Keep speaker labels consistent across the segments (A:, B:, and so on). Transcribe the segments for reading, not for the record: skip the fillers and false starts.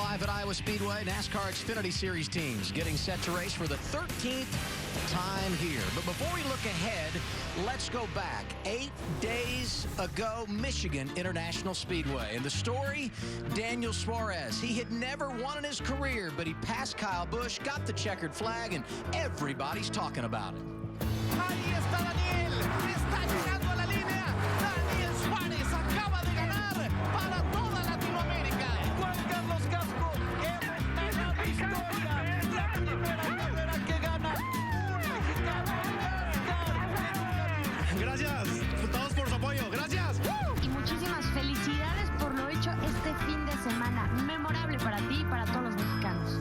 A: live at Iowa Speedway. NASCAR Xfinity Series teams getting set to race for the 13th time here. But before we look ahead, let's go back. 8 days ago, Michigan International Speedway. And the story, Daniel Suarez. He had never won in his career, but he passed Kyle Busch, got the checkered flag, and everybody's talking about it.
B: Ahí está Daniel, está llegando a la línea. Daniel Suárez acaba de ganar para toda Latinoamérica. Juan Carlos Casco, hemos ganado historia. La primera carrera que gana un mexicano en NASCAR.
C: Gracias a todos por su apoyo. Gracias.
D: Y muchísimas felicidades por lo hecho este fin de semana. Memorable para ti y para todos los mexicanos.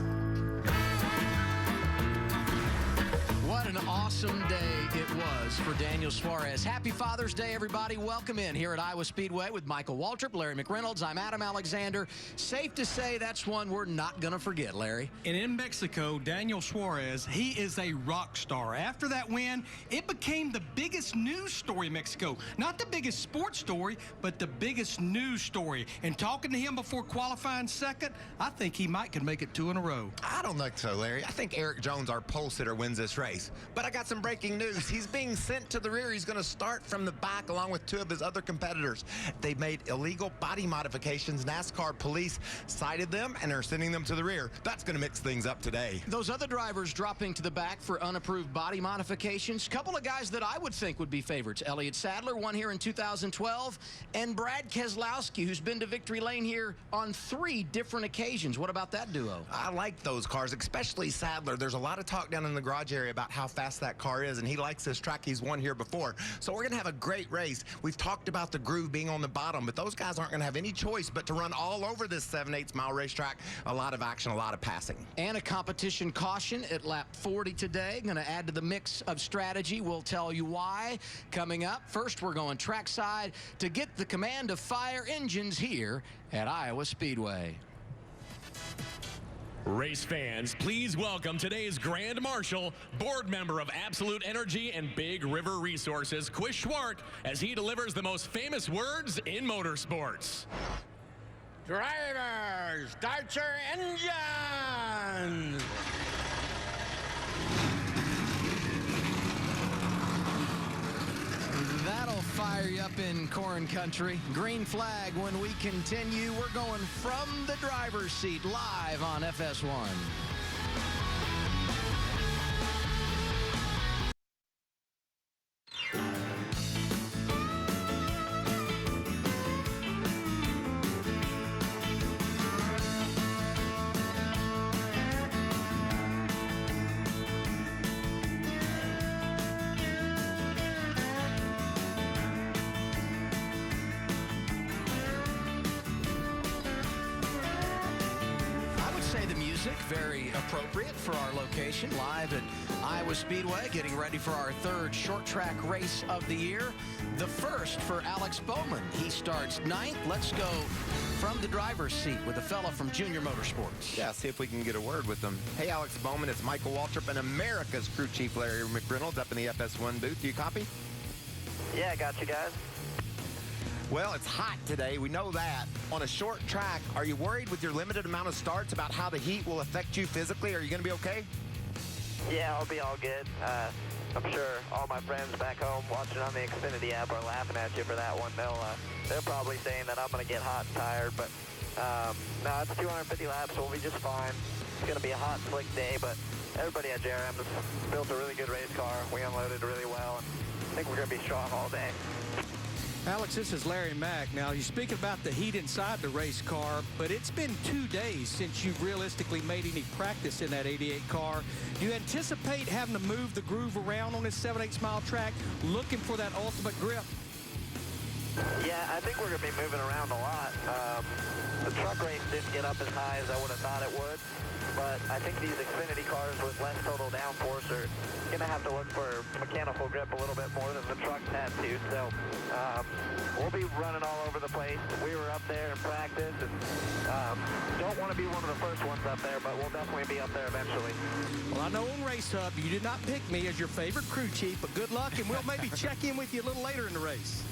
A: What an awesome day it was for Daniel Suarez. Happy Father's Day, everybody. Welcome in here at Iowa Speedway with Michael Waltrip, Larry McReynolds. I'm Adam Alexander. Safe to say that's one we're not going to forget, Larry.
C: And in Mexico, Daniel Suarez, he is a rock star. After that win, it became the biggest news story in Mexico. Not the biggest sports story, but the biggest news story. And talking to him before qualifying second, I think he might could make it 2 in a row.
E: I don't think so, Larry. I think Eric Jones, our pole sitter, wins this race. But I got some breaking news. He's being sent to the rear. He's going to start from the back along with 2 of his other competitors. They've made illegal body modifications. NASCAR police cited them and are sending them to the rear. That's going to mix things up today.
A: Those other drivers dropping to the back for unapproved body modifications. Couple of guys that I would think would be favorites. Elliott Sadler won here in 2012, and Brad Keselowski, who's been to victory lane here on 3 different occasions. What about that duo?
E: I like those cars, especially Sadler. There's a lot of talk down in the garage area about how fast that car is, and he likes this track. He's won here before. So we're going to have a great race. We've talked about the groove being on the bottom, but those guys aren't going to have any choice but to run all over this 7/8 mile racetrack. A lot of action, a lot of passing.
A: And a competition caution at lap 40 today. Going to add to the mix of strategy. We'll tell you why coming up. First, we're going trackside to get the command of fire engines here at Iowa Speedway.
F: Race fans, please welcome today's Grand Marshal, board member of Absolute Energy and Big River Resources, Chris Schwartz, as he delivers the most famous words in motorsports.
B: Drivers, start your engines.
A: That'll fire you up in corn country. Green flag when we continue. We're going from the driver's seat live on FS1. Very appropriate for our location, live at Iowa Speedway, getting ready for our 3rd short track race of the year. The first for Alex Bowman. He starts 9th. Let's go from the driver's seat with a fella from Junior Motorsports.
E: Yeah, see if we can get a word with them. Hey, Alex Bowman, it's Michael Waltrip and America's crew chief Larry McReynolds up in the FS1 booth. Do you copy?
G: Yeah, I got you guys.
E: Well, it's hot today. We know that. On a short track, are you worried with your limited amount of starts about how the heat will affect you physically? Are you going to be okay?
G: Yeah, I'll be all good. I'm sure all my friends back home watching on the Xfinity app are laughing at you for that one. They're probably saying that I'm going to get hot and tired, but no, it's 250 laps, so we'll be just fine. It's going to be a hot, slick day, but everybody at JRM has built a really good race car. We unloaded really well, and I think we're going to be strong all day.
H: Alex, this is Larry Mack. Now, you speak about the heat inside the race car, but it's been 2 days since you've realistically made any practice in that 88 car. Do you anticipate having to move the groove around on this 7/8 mile track, looking for that ultimate grip?
G: Yeah, I think we're going to be moving around a lot. The truck race didn't get up as high as I would have thought it would, but I think these Xfinity cars with less total downforce are going to have to look for mechanical grip a little bit more than the trucks had to. So we'll be running all over the place. We were up there in practice, and don't want to be one of the first ones up there, but we'll definitely be up there eventually.
H: Well, I know on Race Hub you did not pick me as your favorite crew chief, but good luck, and we'll maybe check in with you a little later in the race.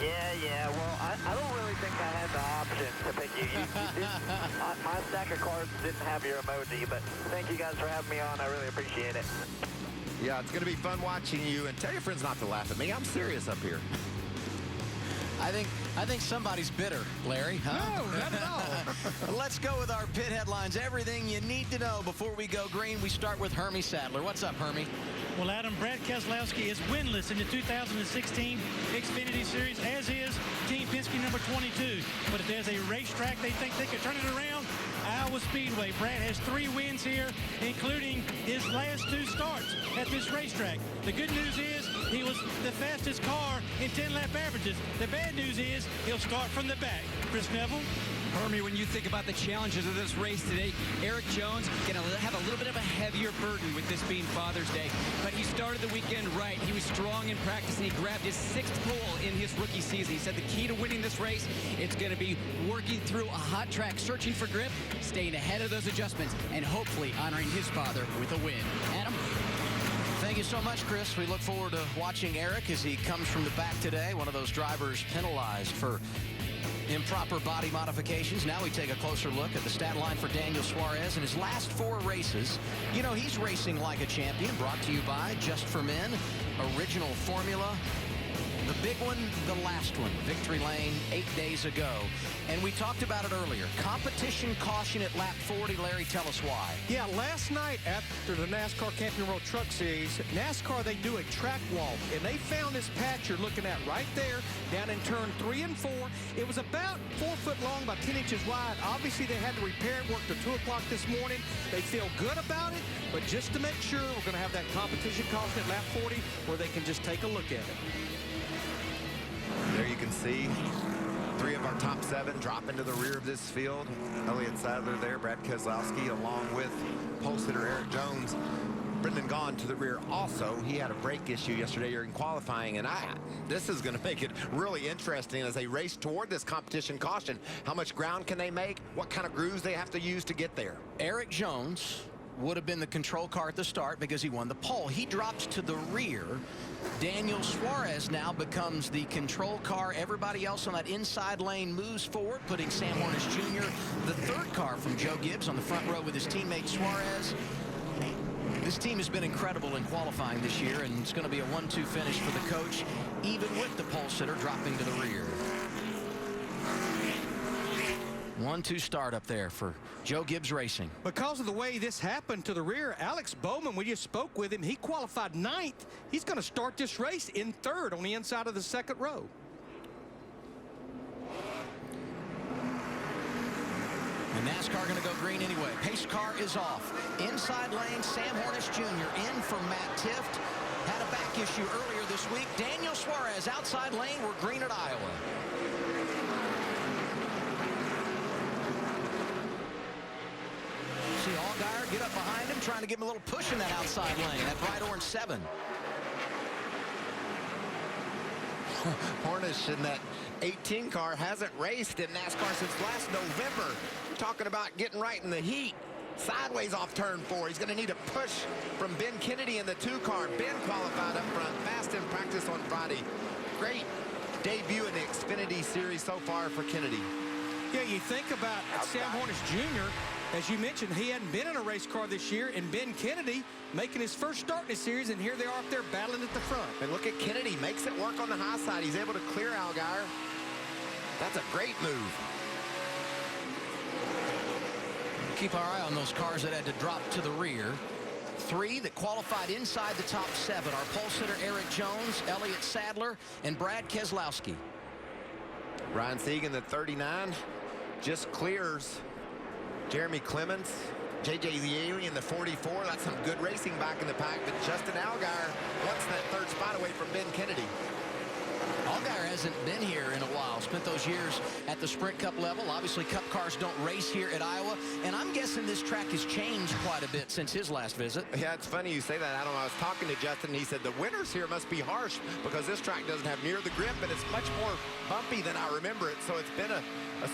G: Yeah. Well, I don't really think I had the option to pick you. You didn't, my stack of cards didn't have your emoji, but thank you guys for having me on. I really appreciate it.
E: Yeah, it's going to be fun watching you. And tell your friends not to laugh at me. I'm serious up here.
A: I think somebody's bitter, Larry. Huh?
H: No, not at all.
A: Let's go with our pit headlines. Everything you need to know before we go green. We start with Hermie Sadler. What's up, Hermie?
I: Well, Adam, Brad Keselowski is winless in the 2016 Xfinity Series, as is Team Penske number 22. But if there's a racetrack they think they could turn it around, Iowa Speedway. Brad has 3 wins here, including his last 2 starts at this racetrack. The good news is he was the fastest car in 10-lap averages. The bad news is he'll start from the back. Chris Neville?
J: Hermie, when you think about the challenges of this race today, Eric Jones going to have a little bit of a heavier burden with this being Father's Day. But he started the weekend right. He was strong in practice, and he grabbed his 6th pole in his rookie season. He said the key to winning this race, it's going to be working through a hot track, searching for grip, staying ahead of those adjustments, and hopefully honoring his father with a win. Adam?
A: Thank you so much, Chris. We look forward to watching Eric as he comes from the back today. One of those drivers penalized for improper body modifications. Now we take a closer look at the stat line for Daniel Suarez in his last 4 races. You know, he's racing like a champion, brought to you by Just for Men, original formula. The big one, the last one, Victory Lane, 8 days ago. And we talked about it earlier. Competition caution at lap 40. Larry, tell us why.
H: Yeah, last night after the NASCAR Camping World Truck Series, NASCAR, they do a track walk, and they found this patch you're looking at right there down in turn 3 and 4. It was about 4 foot long, about 10 inches wide. Obviously, they had to repair it, worked till 2 o'clock this morning. They feel good about it, but just to make sure, we're going to have that competition caution at lap 40 where they can just take a look at it.
E: There you can see 3 of our top 7 drop into the rear of this field. Elliott Sadler there, Brad Keselowski, along with pole sitter Eric Jones. Brendan Gaughan to the rear also. He had a brake issue yesterday during qualifying, and this is going to make it really interesting as they race toward this competition caution. How much ground can they make? What kind of grooves they have to use to get there?
A: Eric Jones would have been the control car at the start because he won the pole. He drops to the rear. Daniel Suarez now becomes the control car. Everybody else on that inside lane moves forward, putting Sam Hornish Jr., the 3rd car from Joe Gibbs, on the front row with his teammate Suarez. This team has been incredible in qualifying this year, and it's going to be a 1-2 finish for the coach, even with the pole sitter dropping to the rear. 1-2 start up there for Joe Gibbs Racing.
H: Because of the way this happened to the rear, Alex Bowman, we just spoke with him. He qualified 9th. He's going to start this race in 3rd on the inside of the 2nd row.
A: And NASCAR going to go green anyway. Pace car is off. Inside lane, Sam Hornish Jr. in for Matt Tifft. Had a back issue earlier this week. Daniel Suarez outside lane. We're green at Iowa. See Allgaier get up behind him, trying to give him a little push in that outside lane, that bright orange 7.
E: Hornish in that 18 car hasn't raced in NASCAR since last November. Talking about getting right in the heat. Sideways off turn 4. He's going to need a push from Ben Kennedy in the 2 car. Ben qualified up front, fast in practice on Friday. Great debut in the Xfinity Series so far for Kennedy.
H: Yeah, you think about Sam Hornish Jr., as you mentioned, he hadn't been in a race car this year, and Ben Kennedy making his first start in the series, and here they are up there battling at the front.
E: And look at Kennedy, makes it work on the high side. He's able to clear Allgaier. That's a great move.
A: Keep our eye on those cars that had to drop to the rear. 3 that qualified inside the top 7. Our pole sitter Eric Jones, Elliott Sadler, and Brad Keselowski.
E: Ryan Segan, the 39, just clears Jeremy Clements. J.J. Zieli in the 44. That's some good racing back in the pack. But Justin Allgaier wants that 3rd spot away from Ben Kennedy.
A: Allgaier hasn't been here in a while. Spent those years at the Sprint Cup level. Obviously, Cup cars don't race here at Iowa. And I'm guessing this track has changed quite a bit since his last visit.
E: Yeah, it's funny you say that, Adam. I was talking to Justin, and he said the winters here must be harsh because this track doesn't have near the grip, and it's much more bumpy than I remember it. So it's been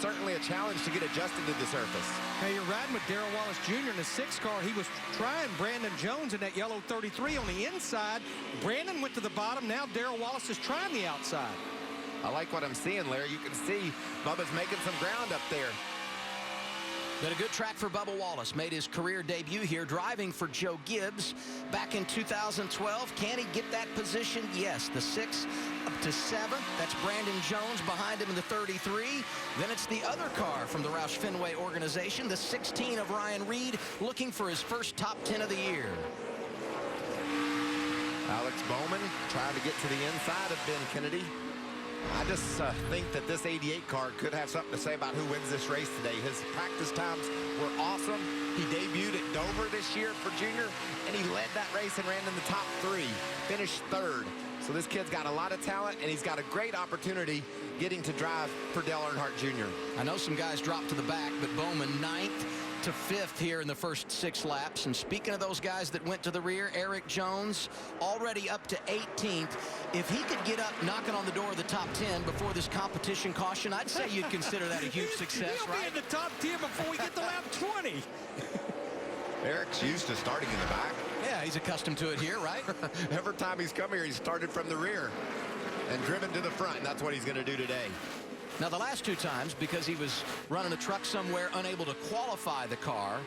E: certainly a challenge to get adjusted to the surface.
H: Hey, you're riding with Darrell Wallace Jr. in the 6 car. He was trying Brandon Jones in that yellow 33 on the inside. Brandon went to the bottom. Now Darrell Wallace is trying the outside.
E: I like what I'm seeing, Larry. You can see Bubba's making some ground up there.
A: Been a good track for Bubba Wallace. Made his career debut here driving for Joe Gibbs back in 2012. Can he get that position? Yes. The 6 up to 7. That's Brandon Jones behind him in the 33. Then it's the other car from the Roush Fenway organization, the 16 of Ryan Reed, looking for his first top 10 of the year.
E: Alex Bowman trying to get to the inside of Ben Kennedy. I just think that this 88 car could have something to say about who wins this race today. His practice times were awesome. He debuted at Dover this year for junior, and he led that race and ran in the top 3, finished 3rd. So this kid's got a lot of talent, and he's got a great opportunity getting to drive for Dale Earnhardt Jr.
A: I know some guys dropped to the back, but Bowman 9th to 5th here in the first 6 laps. And speaking of those guys that went to the rear, Eric Jones already up to 18th. If he could get up knocking on the door of the top 10 before this competition caution, I'd say you'd consider that a huge success,
H: He'll
A: right?
H: be in the top 10 before we get to lap 20.
E: Eric's used to starting in the back.
A: Yeah, he's accustomed to it here, right?
E: Every time he's come here, he's started from the rear and driven to the front. And that's what he's going to do today.
A: Now, the last 2 times, because he was running a truck somewhere, unable to qualify the car,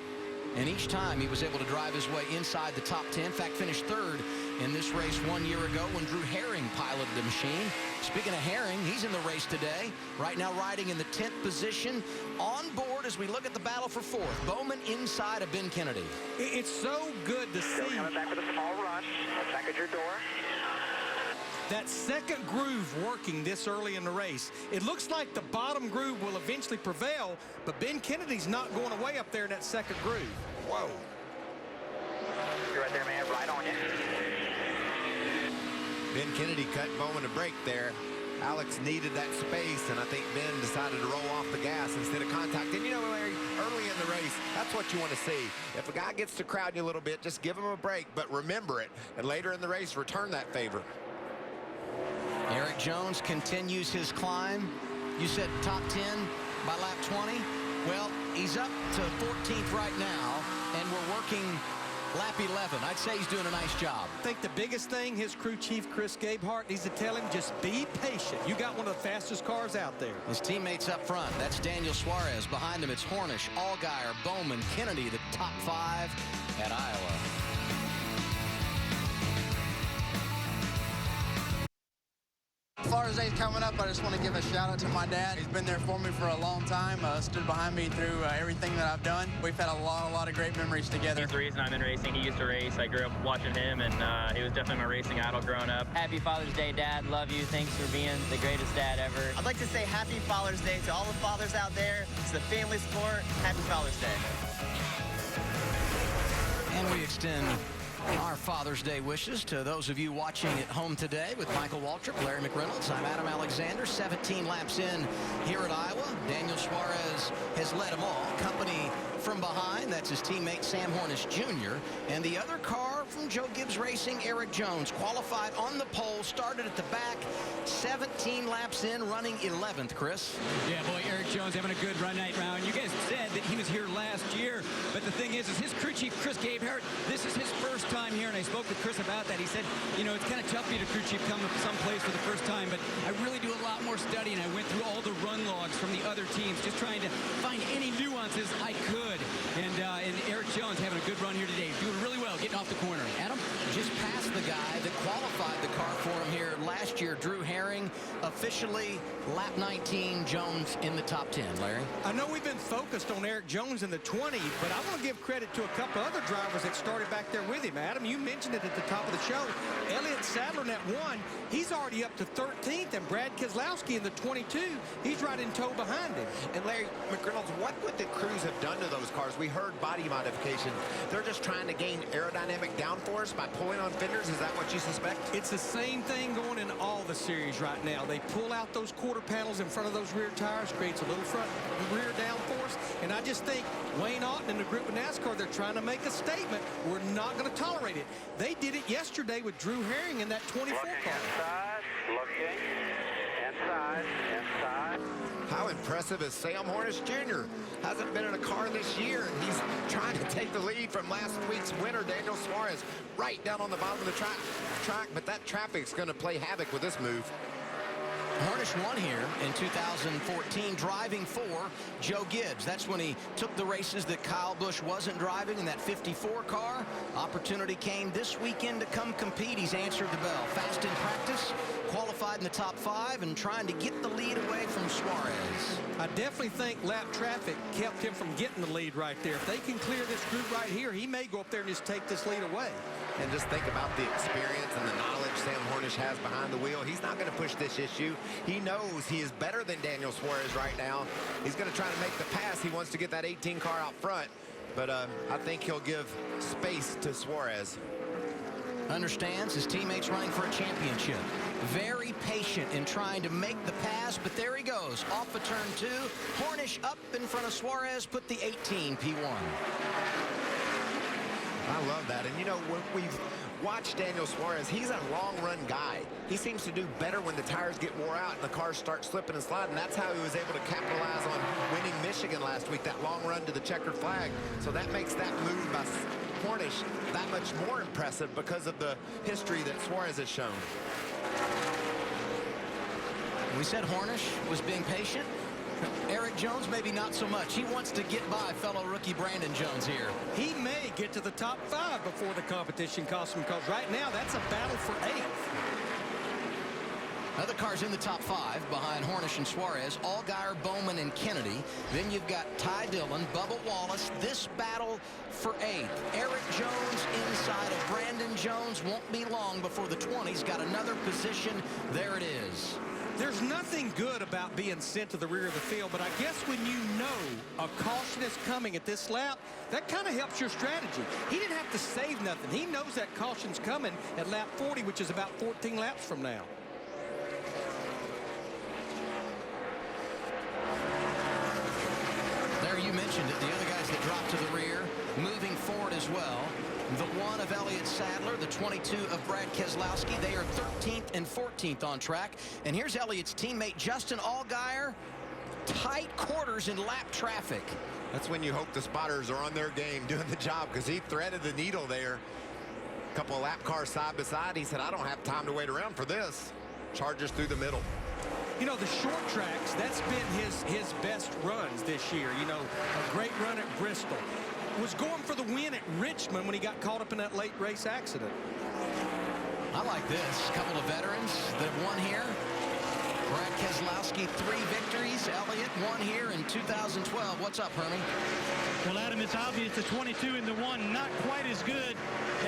A: and each time he was able to drive his way inside the top 10. In fact, finished 3rd in this race 1 year ago when Drew Herring piloted the machine. Speaking of Herring, he's in the race today. Right now riding in the 10th position. On board as we look at the battle for 4th. Bowman inside of Ben Kennedy.
H: It's so good to see.
G: Coming back with a small run. Back at your door.
H: That second groove working this early in the race. It looks like the bottom groove will eventually prevail, but Ben Kennedy's not going away up there in that second groove.
E: Whoa.
G: You're right there, man. Right on you.
E: Ben Kennedy cut Bowman a break there. Alex needed that space, and I think Ben decided to roll off the gas instead of contact. And you know, Larry, early in the race, that's what you want to see. If a guy gets to crowd you a little bit, just give him a break, but remember it. And later in the race, return that favor.
A: Eric Jones continues his climb. You said top 10 by lap 20. Well, he's up to 14th right now, and we're working lap 11. I'd say he's doing a nice job.
H: I think the biggest thing his crew chief, Chris Gabehart, needs to tell him, just be patient. You got one of the fastest cars out there.
A: His teammates up front. That's Daniel Suarez. Behind him, it's Hornish, Allgaier, Bowman, Kennedy, the top 5 at Iowa.
K: Father's Day's coming up. I just want to give a shout out to my dad. He's been there for me for a long time, stood behind me through everything that I've done. We've had a lot of great memories together.
L: He's the reason I'm in racing. He used to race. I grew up watching him, and he was definitely my racing idol growing up.
M: Happy Father's Day, Dad. Love you. Thanks for being the greatest dad ever.
N: I'd like to say Happy Father's Day to all the fathers out there. It's the family sport. Happy Father's Day.
A: And we extend our Father's Day wishes to those of you watching at home today with Michael Waltrip, Larry McReynolds. I'm Adam Alexander. 17 laps in here at Iowa. Daniel Suarez has led them all. Company from behind, that's his teammate Sam Hornish Jr. And the other car from Joe Gibbs Racing, Eric Jones, qualified on the pole, started at the back, 17 laps in, running 11th, Chris.
J: Yeah, boy, Eric Jones having a good run night round. You guys said that he was here last year, but the thing is his crew chief, Chris Gabehart, this is his first time here, and I spoke with Chris about that. He said, you know, it's kind of tough being a crew chief coming someplace for the first time, but I really do a lot more studying. I went through all the run logs from the other teams, just trying to find any nuances I could. And Eric Jones having a good run here today, doing really well, getting off the corner. Adam?
A: Just past the guy that qualified the car for him here last year, Drew Herring, officially lap 19, Jones in the top 10. Larry?
H: I know we've been focused on Eric Jones in the 20, but I want to give credit to a couple other drivers that started back there with him. Adam, you mentioned it at the top of the show. Elliott Sadler in that 1, he's already up to 13th, and Brad Keselowski in the 22, he's right in tow behind him.
E: And Larry McReynolds, what would the crews have done to those cars? We heard body modification. They're just trying to gain aerodynamic downforce by pulling on fenders. Is that what you suspect?
H: It's the same thing going in all the series right now. They pull out those quarter panels in front of those rear tires, creates a little front rear downforce, and I just think Wayne Auten and the group of NASCAR, they're trying to make a statement. We're not going to tolerate it. They did it yesterday with Drew Herring in that 24 car.
G: Looking inside.
E: How impressive is Sam Hornish Jr.? Hasn't been in a car this year, and he's trying to take the lead from last week's winner, Daniel Suarez, right down on the bottom of the track. But that traffic's going to play havoc with this move.
A: Hornish won here in 2014, driving for Joe Gibbs. That's when he took the races that Kyle Busch wasn't driving in that 54 car. Opportunity came this weekend to come compete. He's answered the bell. Fast in practice, qualified in the top 5, and trying to get the lead away from Suarez.
H: I definitely think lap traffic kept him from getting the lead right there. If they can clear this group right here, he may go up there and just take this lead away.
E: And just think about the experience and the knowledge Sam Hornish has behind the wheel. He's not going to push this issue. He knows he is better than Daniel Suarez right now. He's going to try to make the pass. He wants to get that 18 car out front. But I think he'll give space to Suarez.
A: Understands his teammates running for a championship. Very patient in trying to make the pass, but there he goes. Off of turn 2. Hornish up in front of Suarez, put the 18 P1.
E: I love that. And, you know, when we've watched Daniel Suarez, he's a long-run guy. He seems to do better when the tires get wore out and the cars start slipping and sliding. That's how he was able to capitalize on winning Michigan last week, that long run to the checkered flag. So that makes that move by Hornish that much more impressive because of the history that Suarez has shown.
A: We said Hornish was being patient. Eric Jones, maybe not so much. He wants to get by fellow rookie Brandon Jones here.
H: He may get to the top 5 before the competition costs him, because right now that's a battle for 8th.
A: Other cars in the top 5 behind Hornish and Suarez, Allgaier, Bowman, and Kennedy. Then you've got Ty Dillon, Bubba Wallace. This battle for 8th. Eric Jones inside of Brandon Jones. Won't be long before the 20's got another position. There it is.
H: There's nothing good about being sent to the rear of the field, but I guess when you know a caution is coming at this lap, that kind of helps your strategy. He didn't have to save nothing. He knows that caution's coming at lap 40, which is about 14 laps from now.
A: There you mentioned it. The other guys that dropped to the rear, moving forward as well. The 1 of Elliott Sadler, the 22 of Brad Keselowski. They are 13th and 14th on track. And here's Elliott's teammate, Justin Allgaier. Tight quarters in lap traffic.
E: That's when you hope the spotters are on their game doing the job, because he threaded the needle there. A couple of lap cars side by side. He said, I don't have time to wait around for this. Charges through the middle.
H: You know, the short tracks, that's been his best runs this year. You know, a great run at Bristol. Was going for the win at Richmond when he got caught up in that late race accident.
A: I like this. A couple of veterans that have won here. Brad Keselowski, 3 victories. Elliott won here in 2012. What's up, Hermie?
I: Well, Adam, it's obvious the 22 and the 1 not quite as good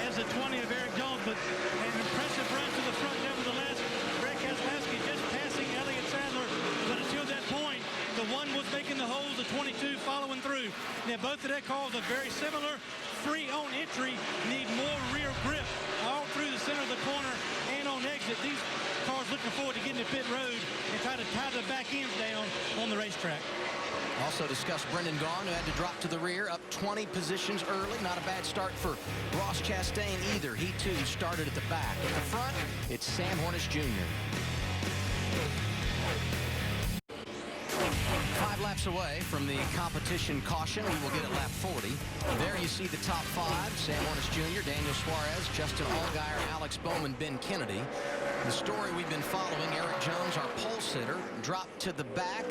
I: as the 20 of Eric Jones, but an impressive run to the front nevertheless. Brad Keselowski just passing Elliott Sadler, but until that point, the 1 was making the holes, the 22 following through. Now, both of their cars are very similar. Free on entry, need more rear grip all through the center of the corner and on exit. These cars looking forward to getting to pit road and try to tie the back ends down on the racetrack.
A: Also discussed Brendan Gaughan, who had to drop to the rear, up 20 positions early. Not a bad start for Ross Chastain either. He, too, started at the back. At the front, it's Sam Hornish Jr. 5 laps away from the competition caution. We will get at lap 40. There you see the top 5. Sam Hornish Jr., Daniel Suarez, Justin Allgaier, Alex Bowman, Ben Kennedy. The story we've been following, Eric Jones, our pole sitter, dropped to the back.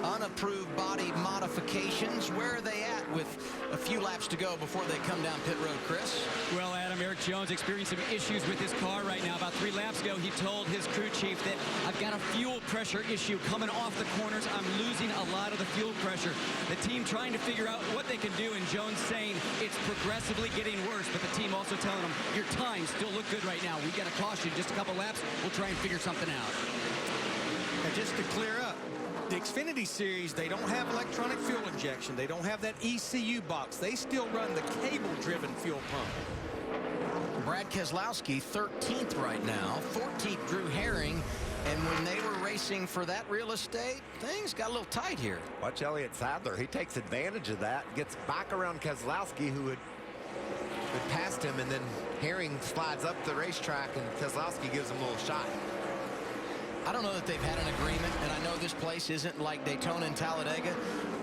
A: Unapproved body modifications. Where are they at with a few laps to go before they come down pit road, Chris?
J: Well, Adam, Eric Jones experienced some issues with his car right now. About 3 laps ago, he told his crew chief that I've got a fuel pressure issue coming off the corners. I'm losing a lot of the fuel pressure. The team trying to figure out what they can do, and Jones saying it's progressively getting worse, but the team also telling him your times still look good right now. We've got a caution, just a couple laps. We'll try and figure something out.
H: And just to clear up, the Xfinity Series, they don't have electronic fuel injection. They don't have that ECU box. They still run the cable-driven fuel pump.
A: Brad Keselowski, 13th right now. 14th, Drew Herring. And when they were racing for that real estate, things got a little tight here.
E: Watch Elliott Sadler. He takes advantage of that, gets back around Keselowski, who had passed him, and then Herring slides up the racetrack, and Keselowski gives him a little shot.
A: I don't know that they've had an agreement, and I know this place isn't like Daytona and Talladega,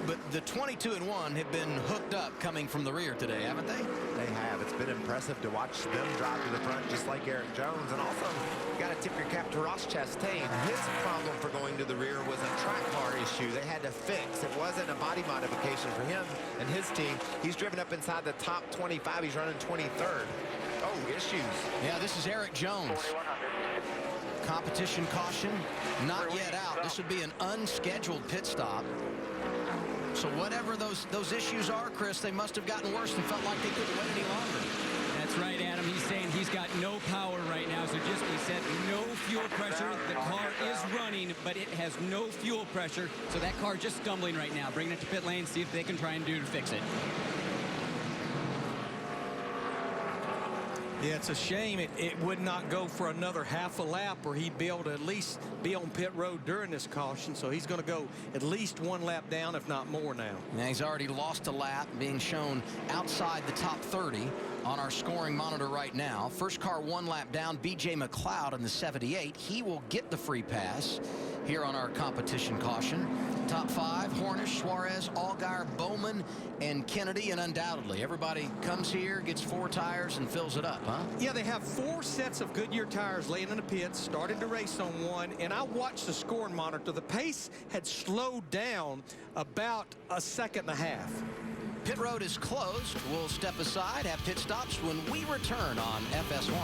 A: but the 22 and 1 have been hooked up coming from the rear today, haven't they?
E: They have. It's been impressive to watch them drive to the front just like Eric Jones. And also, you got to tip your cap to Ross Chastain. His problem for going to the rear was a track car issue they had to fix. It wasn't a body modification for him and his team. He's driven up inside the top 25. He's running 23rd. Oh, issues.
A: Yeah, this is Eric Jones. Competition caution, not yet out. This would be an unscheduled pit stop. So whatever those issues are, Chris, they must have gotten worse and felt like they couldn't wait any longer.
J: That's right, Adam. He's saying he's got no power right now. So just he said no fuel pressure. The car is running, but it has no fuel pressure. So that car just stumbling right now. Bringing it to pit lane, see if they can try and do to fix it.
H: Yeah, it's a shame it would not go for another half a lap, or he'd be able to at least be on pit road during this caution. So he's going to go at least one lap down, if not more now.
A: Now he's already lost a lap, being shown outside the top 30 on our scoring monitor right now. First car one lap down, B.J. McLeod in the 78. He will get the free pass here on our competition caution. Top 5, Hornish, Suarez, Allgaier, Bowman, and Kennedy. And undoubtedly, everybody comes here, gets 4 tires, and fills it up, huh?
H: Yeah, they have 4 sets of Goodyear tires laying in the pits, started to race on one, and I watched the scoring monitor. The pace had slowed down about a second and a half.
A: Pit road is closed. We'll step aside, have pit stops when we return on FS1.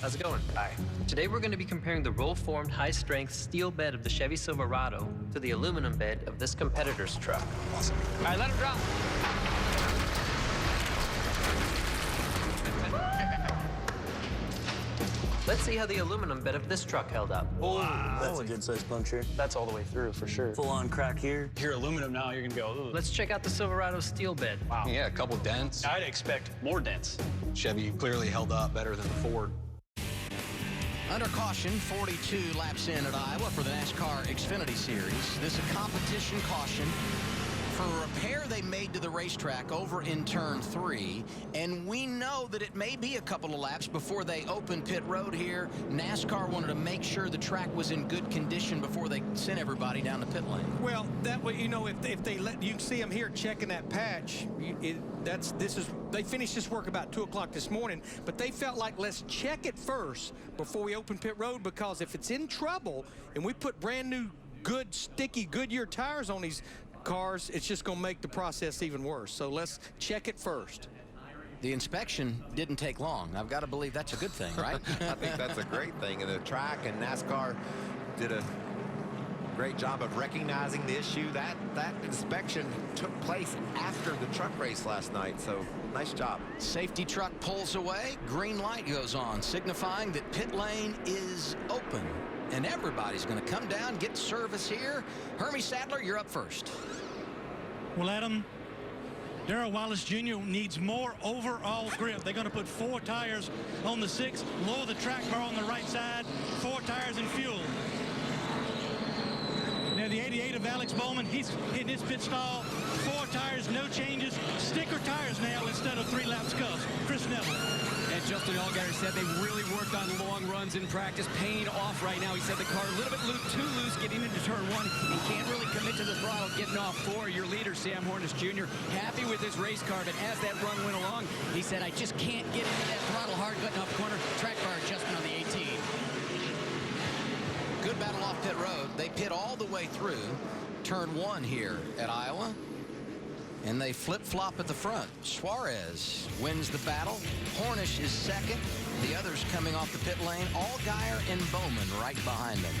O: How's it going? Hi. Today we're going to be comparing the roll-formed high-strength steel bed of the Chevy Silverado to the aluminum bed of this competitor's truck. Awesome. All right, let him drop. Let's see how the aluminum bed of this truck held up.
P: Oh, that's a good-sized puncture. That's all the way through, for sure. Full-on crack here.
O: You're aluminum now, you're going to go, ugh. Let's check out the Silverado steel bed.
P: Wow. Yeah, a couple dents. I'd expect more dents. Chevy clearly held up better than the Ford.
A: Under caution, 42 laps in at Iowa for the NASCAR Xfinity Series. This is a competition caution for a repair they made to the racetrack over in turn 3, and we know that it may be a couple of laps before they open pit road here. NASCAR wanted to make sure the track was in good condition before they sent everybody down the pit lane.
H: Well, that way, you know, if they let you can see them here checking that patch. They finished this work about 2 o'clock this morning, but they felt like let's check it first before we open pit road, because if it's in trouble and we put brand new good sticky Goodyear tires on these cars, it's just going to make the process even worse. So let's check it first.
A: The inspection didn't take long. I've got to believe that's a good thing, right?
E: I think that's a great thing. And the track and NASCAR did a great job of recognizing the issue. That inspection took place after the truck race last night, so nice job.
A: Safety truck pulls away, green light goes on, signifying that pit lane is open. And everybody's going to come down, get service here. Hermie Sadler, you're up first.
I: Well, Adam, Darrell Wallace Jr. needs more overall grip. They're going to put 4 tires on the 6, lower the track bar on the right side, 4 tires and fuel. Now the 88 of Alex Bowman, he's hitting his pit stall. 4 tires, no changes. Sticker tires now instead of 3-lap scuffs. Chris Neville.
J: And Justin Allgaier said they really worked on long runs in practice, paying off right now. He said the car a little bit too loose getting into turn 1 and can't really commit to the throttle getting off 4. Your leader, Sam Hornish Jr., happy with his race car, but as that run went along, he said, I just can't get into that throttle hard cutting off corner. Track bar adjustment on the 18.
A: Good battle off pit road. They pit all the way through turn 1 here at Iowa. And they flip-flop at the front. Suarez wins the battle. Hornish is second. The others coming off the pit lane. Allgaier and Bowman right behind them.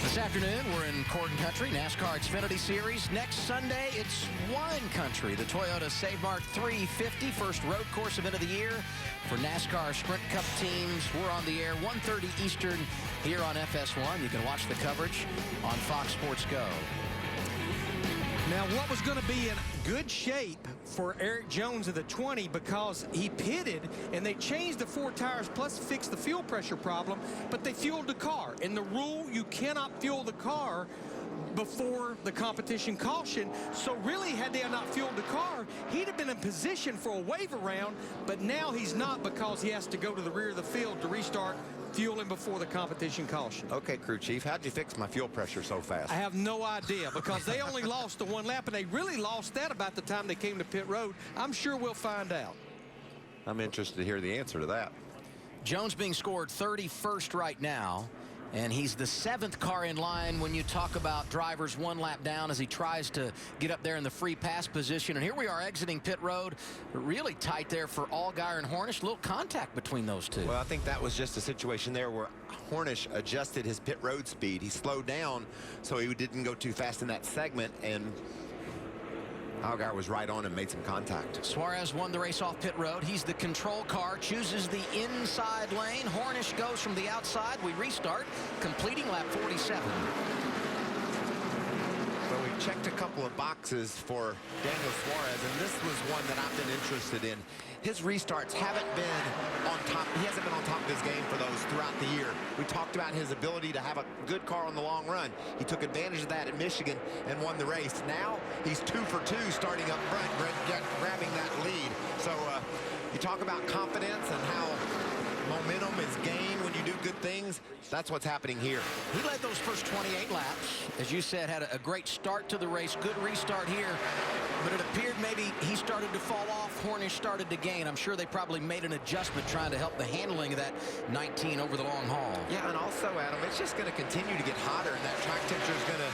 A: This afternoon, we're in Corn Country, NASCAR Xfinity Series. Next Sunday, it's Wine Country, the Toyota Save Mark 350, first road course event of the year for NASCAR Sprint Cup teams. We're on the air 1:30 Eastern here on FS1. You can watch the coverage on Fox Sports Go.
H: Now, what was going to be in good shape for Eric Jones of the 20, because he pitted and they changed the 4 tires plus fixed the fuel pressure problem, but they fueled the car. In the rule, you cannot fuel the car before the competition caution. So really, had they not fueled the car, he'd have been in position for a wave around, but now he's not, because he has to go to the rear of the field to restart fueling before the competition caution.
E: Okay, crew chief, how'd you fix my fuel pressure so fast?
H: I have no idea, because they only lost the one lap, and they really lost that about the time they came to pit road. I'm sure we'll find out.
E: I'm interested to hear the answer to that.
A: Jones being scored 31st right now, and he's the 7th car in line when you talk about drivers one lap down as he tries to get up there in the free pass position. And here we are exiting pit road, really tight there for Allgaier and Hornish. A little contact between those two.
E: Well, I think that was just a situation there where Hornish adjusted his pit road speed. He slowed down so he didn't go too fast in that segment, and Allgaier was right on and made some contact.
A: Suarez won the race off pit road. He's the control car, chooses the inside lane. Hornish goes from the outside. We restart, completing lap 47.
E: Well, we've checked a couple of boxes for Daniel Suarez, and this was one that I've been interested in. His restarts haven't been on top. He hasn't been on top of his game for those throughout the year. We talked about his ability to have a good car on the long run. He took advantage of that at Michigan and won the race. Now he's 2 for 2 starting up front, grabbing that lead. So you talk about confidence and how momentum is gained when you do good things. That's what's happening here.
A: He led those first 28 laps. As you said, had a great start to the race. Good restart here. But it appeared maybe he started to fall off. Hornish started to gain. I'm sure they probably made an adjustment trying to help the handling of that 19 over the long haul.
E: Yeah, and also, Adam, it's just going to continue to get hotter, and that track temperature is going to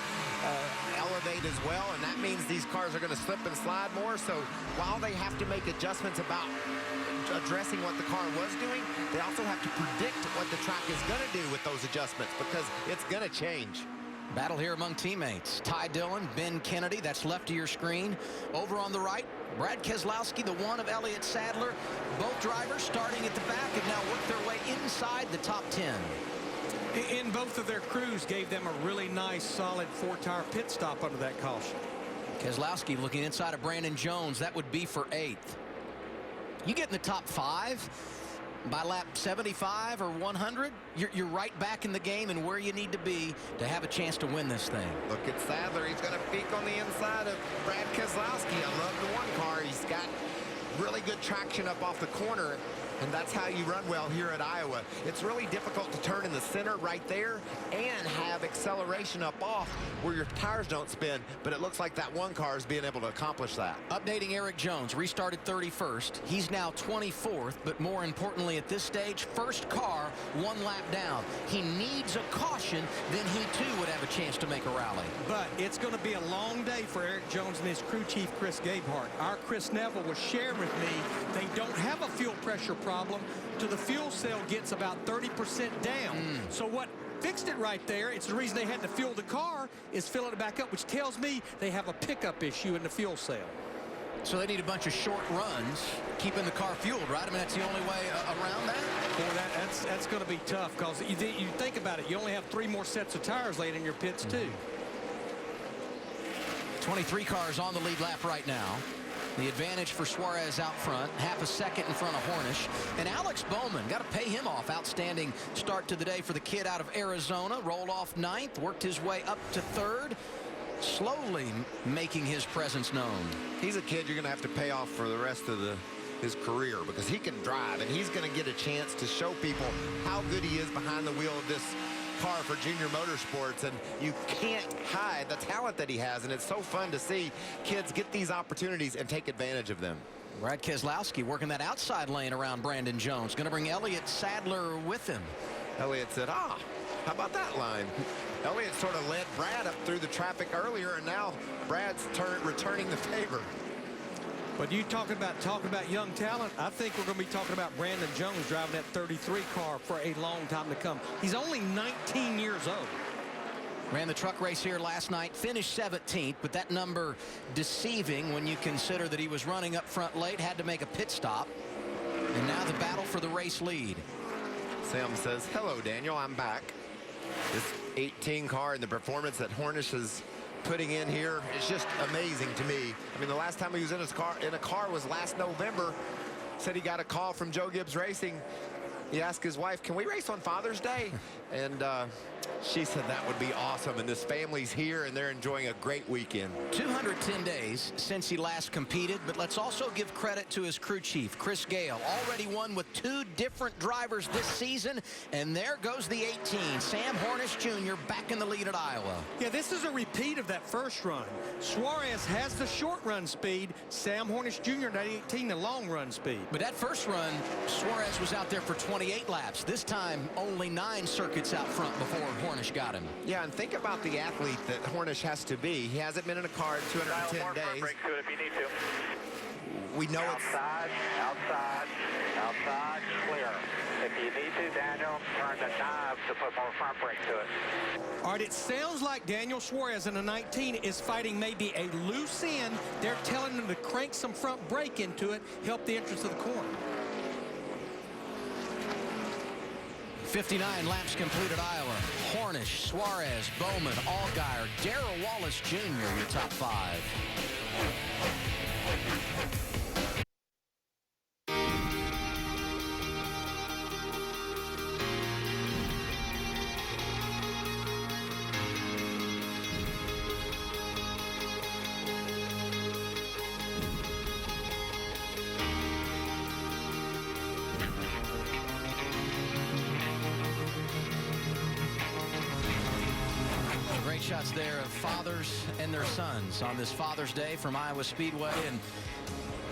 E: elevate as well, and that means these cars are going to slip and slide more. So while they have to make adjustments about addressing what the car was doing, they also have to predict what the track is going to do with those adjustments, because it's going to change.
A: Battle here among teammates. Ty Dillon, Ben Kennedy, that's left of your screen. Over on the right, Brad Keselowski, the one of Elliott Sadler. Both drivers starting at the back have now worked their way inside the top 10.
H: And both of their crews gave them a really nice, solid 4-tire pit stop under that caution.
A: Keselowski looking inside of Brandon Jones. That would be for 8th. You get in the top 5 by lap 75 or 100, you're right back in the game and where you need to be to have a chance to win this thing.
E: Look at Sadler. He's going to peek on the inside of Brad Keselowski. I love the one car. He's got really good traction up off the corner, and that's how you run well here at Iowa. It's really difficult to turn in the center right there and have acceleration up off where your tires don't spin, but it looks like that one car is being able to accomplish that.
A: Updating Eric Jones, restarted 31st. He's now 24th, but more importantly at this stage, first car 1 lap down. He needs a caution, then he too would have a chance to make a rally.
H: But it's going to be a long day for Eric Jones and his crew chief, Chris Gabehart. Our Chris Neville was sharing with me they don't have a fuel pressure problem till the fuel cell gets about 30% down. So what fixed it right there, it's the reason they had to fuel the car, is filling it back up, which tells me they have a pickup issue in the fuel cell.
A: So they need a bunch of short runs, keeping the car fueled, right? I mean, that's the only way around that?
H: Boy, that's going to be tough, because you think about it, you only have 3 more sets of tires laying in your pits, too.
A: 23 cars on the lead lap right now. The advantage for Suarez out front, half a second in front of Hornish. And Alex Bowman, got to pay him off. Outstanding start to the day for the kid out of Arizona. Rolled off 9th, worked his way up to 3rd. Slowly making his presence known.
E: He's a kid you're going to have to pay off for the rest of his career, because he can drive, and he's going to get a chance to show people how good he is behind the wheel of this car for Junior Motorsports, and you can't hide the talent that he has, and it's so fun to see kids get these opportunities and take advantage of them.
A: Brad Keselowski working that outside lane around Brandon Jones. Going to bring Elliott Sadler with him.
E: Elliott said, how about that line? Elliott sort of led Brad up through the traffic earlier, and now Brad's returning the favor.
H: But you talking about young talent, I think we're going to be talking about Brandon Jones driving that 33 car for a long time to come. He's only 19 years old.
A: Ran the truck race here last night, finished 17th, but that number deceiving when you consider that he was running up front late, had to make a pit stop. And now the battle for the race lead.
E: Sam says, hello, Daniel, I'm back. This 18 car and the performance that Hornish is putting in here is just amazing to me. I mean, the last time he was in a car was last November. Said he got a call from Joe Gibbs Racing. He asked his wife, can we race on Father's Day? And She said that would be awesome, and this family's here, and they're enjoying a great weekend.
A: 210 days since he last competed, but let's also give credit to his crew chief, Chris Gale. Already won with 2 different drivers this season, and there goes the 18, Sam Hornish Jr. back in the lead at Iowa.
H: Yeah, this is a repeat of that first run. Suarez has the short run speed. Sam Hornish Jr. at 18, the long run speed.
A: But that first run, Suarez was out there for 28 laps. This time, only 9 circuits out front before Hornish got him.
E: Yeah, and think about the athlete that Hornish has to be. He hasn't been in a car in 210 days.
G: Brake to it if you need to.
E: We know
G: outside, clear. If you need to, Daniel, turn the knob to put more front brake to it.
H: All right, it sounds like Daniel Suarez in a 19 is fighting maybe a loose end. They're telling him to crank some front brake into it, help the entrance of the corner.
A: 59 laps completed Iowa. Hornish, Suarez, Bowman, Allgaier, Darrell Wallace Jr., your top 5. Shots there of fathers and their sons on this Father's Day from Iowa Speedway. And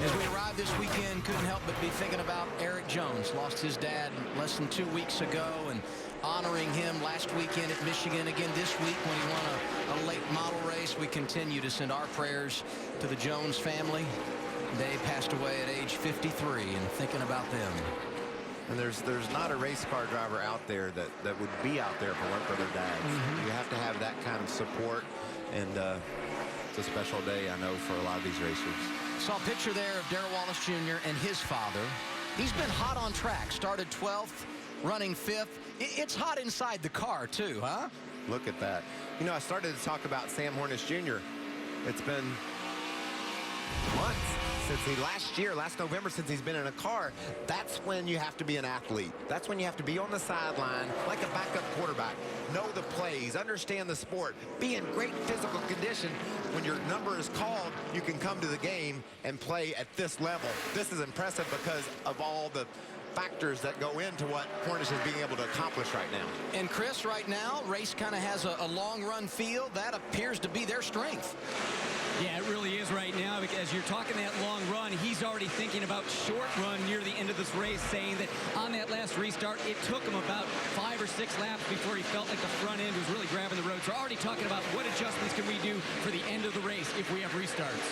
A: as we arrived this weekend, couldn't help but be thinking about Eric Jones. Lost his dad less than 2 weeks ago, and honoring him last weekend at Michigan, again this week when he won a late model race. We continue to send our prayers to the Jones family. They passed away at age 53, and thinking about them.
E: And there's not a race car driver out there that would be out there if it weren't for their dads. You have to have that kind of support, and it's a special day, I know, for a lot of these racers.
A: Saw a picture there of Darrell Wallace Jr. and his father. He's been hot on track. Started 12th, running 5th. It's hot inside the car, too, huh?
E: Look at that. You know, I started to talk about Sam Hornish Jr. It's been months since last November, since he's been in a car. That's when you have to be an athlete. That's when you have to be on the sideline like a backup quarterback. Know the plays, understand the sport, be in great physical condition. When your number is called, you can come to the game and play at this level. This is impressive because of all the factors that go into what Hornish is being able to accomplish right now.
A: And Chris, right now, race kind of has a long run feel. That appears to be their strength.
J: Yeah, it really is right now, because as you're talking that long run, he's already thinking about short run near the end of this race, saying that on that last restart, it took him about 5 or 6 laps before he felt like the front end was really grabbing the road. So already talking about what adjustments can we do for the end of the race if we have restarts.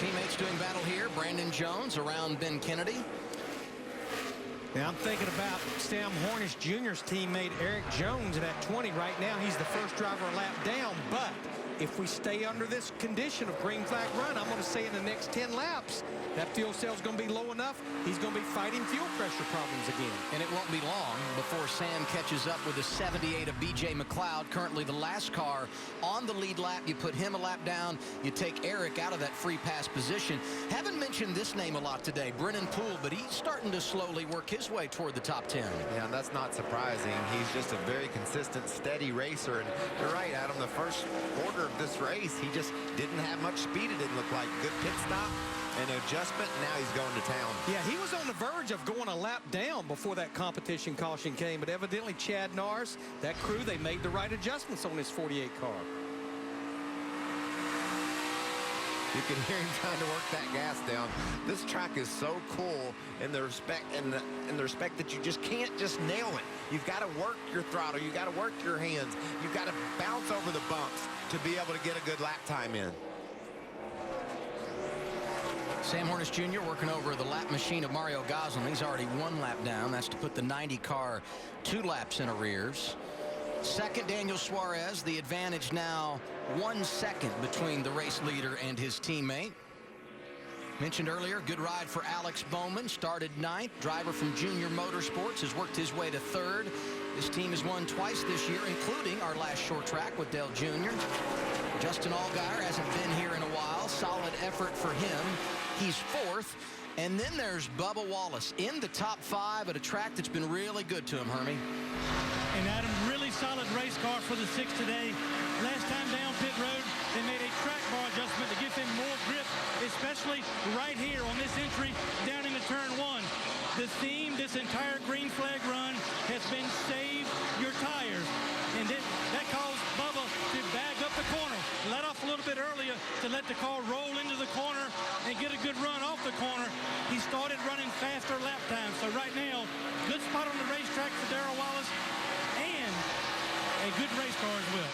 A: Teammates doing battle here. Brandon Jones around Ben Kennedy.
H: Now I'm thinking about Sam Hornish Jr.'s teammate Eric Jones at 20 right now. He's the first driver a lap down, but if we stay under this condition of green flag run, I'm going to say in the next 10 laps, that fuel cell's going to be low enough, he's going to be fighting fuel pressure problems again.
A: And it won't be long before Sam catches up with the 78 of B.J. McLeod, currently the last car on the lead lap. You put him a lap down, you take Eric out of that free pass position. Haven't mentioned this name a lot today, Brennan Poole, but he's starting to slowly work his way toward the top 10.
E: Yeah, and that's not surprising. He's just a very consistent, steady racer. And you're right, Adam, the first quarter of this race, he just didn't have much speed, it didn't look like. Good pit stop, an adjustment, and now he's going to town.
H: Yeah, he was on the verge of going a lap down before that competition caution came, but evidently Chad Nars, that crew, they made the right adjustments on this 48 car.
E: You can hear him trying to work that gas down. This track is so cool in the respect that you just can't just nail it. You've got to work your throttle. You've got to work your hands. You've got to bounce over the bumps to be able to get a good lap time in.
A: Sam Hornish Jr. working over the lap machine of Mario Goslin. He's already 1 lap down. That's to put the 90 car 2 laps in arrears. Second, Daniel Suarez. The advantage now 1 second between the race leader and his teammate. Mentioned earlier, good ride for Alex Bowman. Started 9th. Driver from Junior Motorsports has worked his way to 3rd. This team has won twice this year, including our last short track with Dale Jr. Justin Allgaier hasn't been here in a while. Solid effort for him. He's 4th. And then there's Bubba Wallace in the top 5 at a track that's been really good to him, Hermie.
I: And Adam, really solid race car for the 6 today. Last time down pit road, they made a track bar adjustment to give him more grip, especially right here on this entry down into turn 1. The theme this entire green flag run has been save your tires. And that caused Bubba to bag up the corner, let off a little bit earlier to let the car roll into the corner and get a good run off the corner. He started running faster lap times. So right now, good spot on the racetrack for Darrell Wallace and a good race car as well.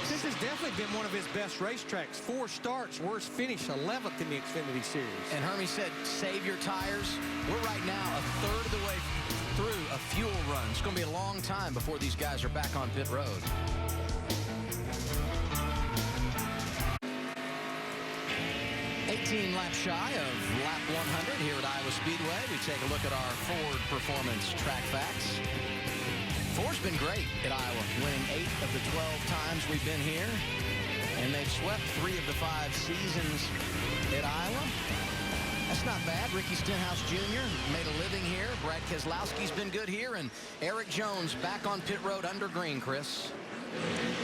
H: This has definitely been one of his best racetracks. 4 starts, worst finish, 11th in the Xfinity Series.
A: And Hermie said, save your tires. We're right now a third of the way through a fuel run. It's going to be a long time before these guys are back on pit road. $18 laps shy of lap 100 here at Iowa Speedway. We take a look at our Ford Performance track facts. Ford's been great at Iowa, winning 8 of the 12 times we've been here. And they've swept 3 of the 5 seasons at Iowa. That's not bad. Ricky Stenhouse Jr. made a living here. Brad Keselowski's been good here. And Eric Jones back on pit road under green, Chris.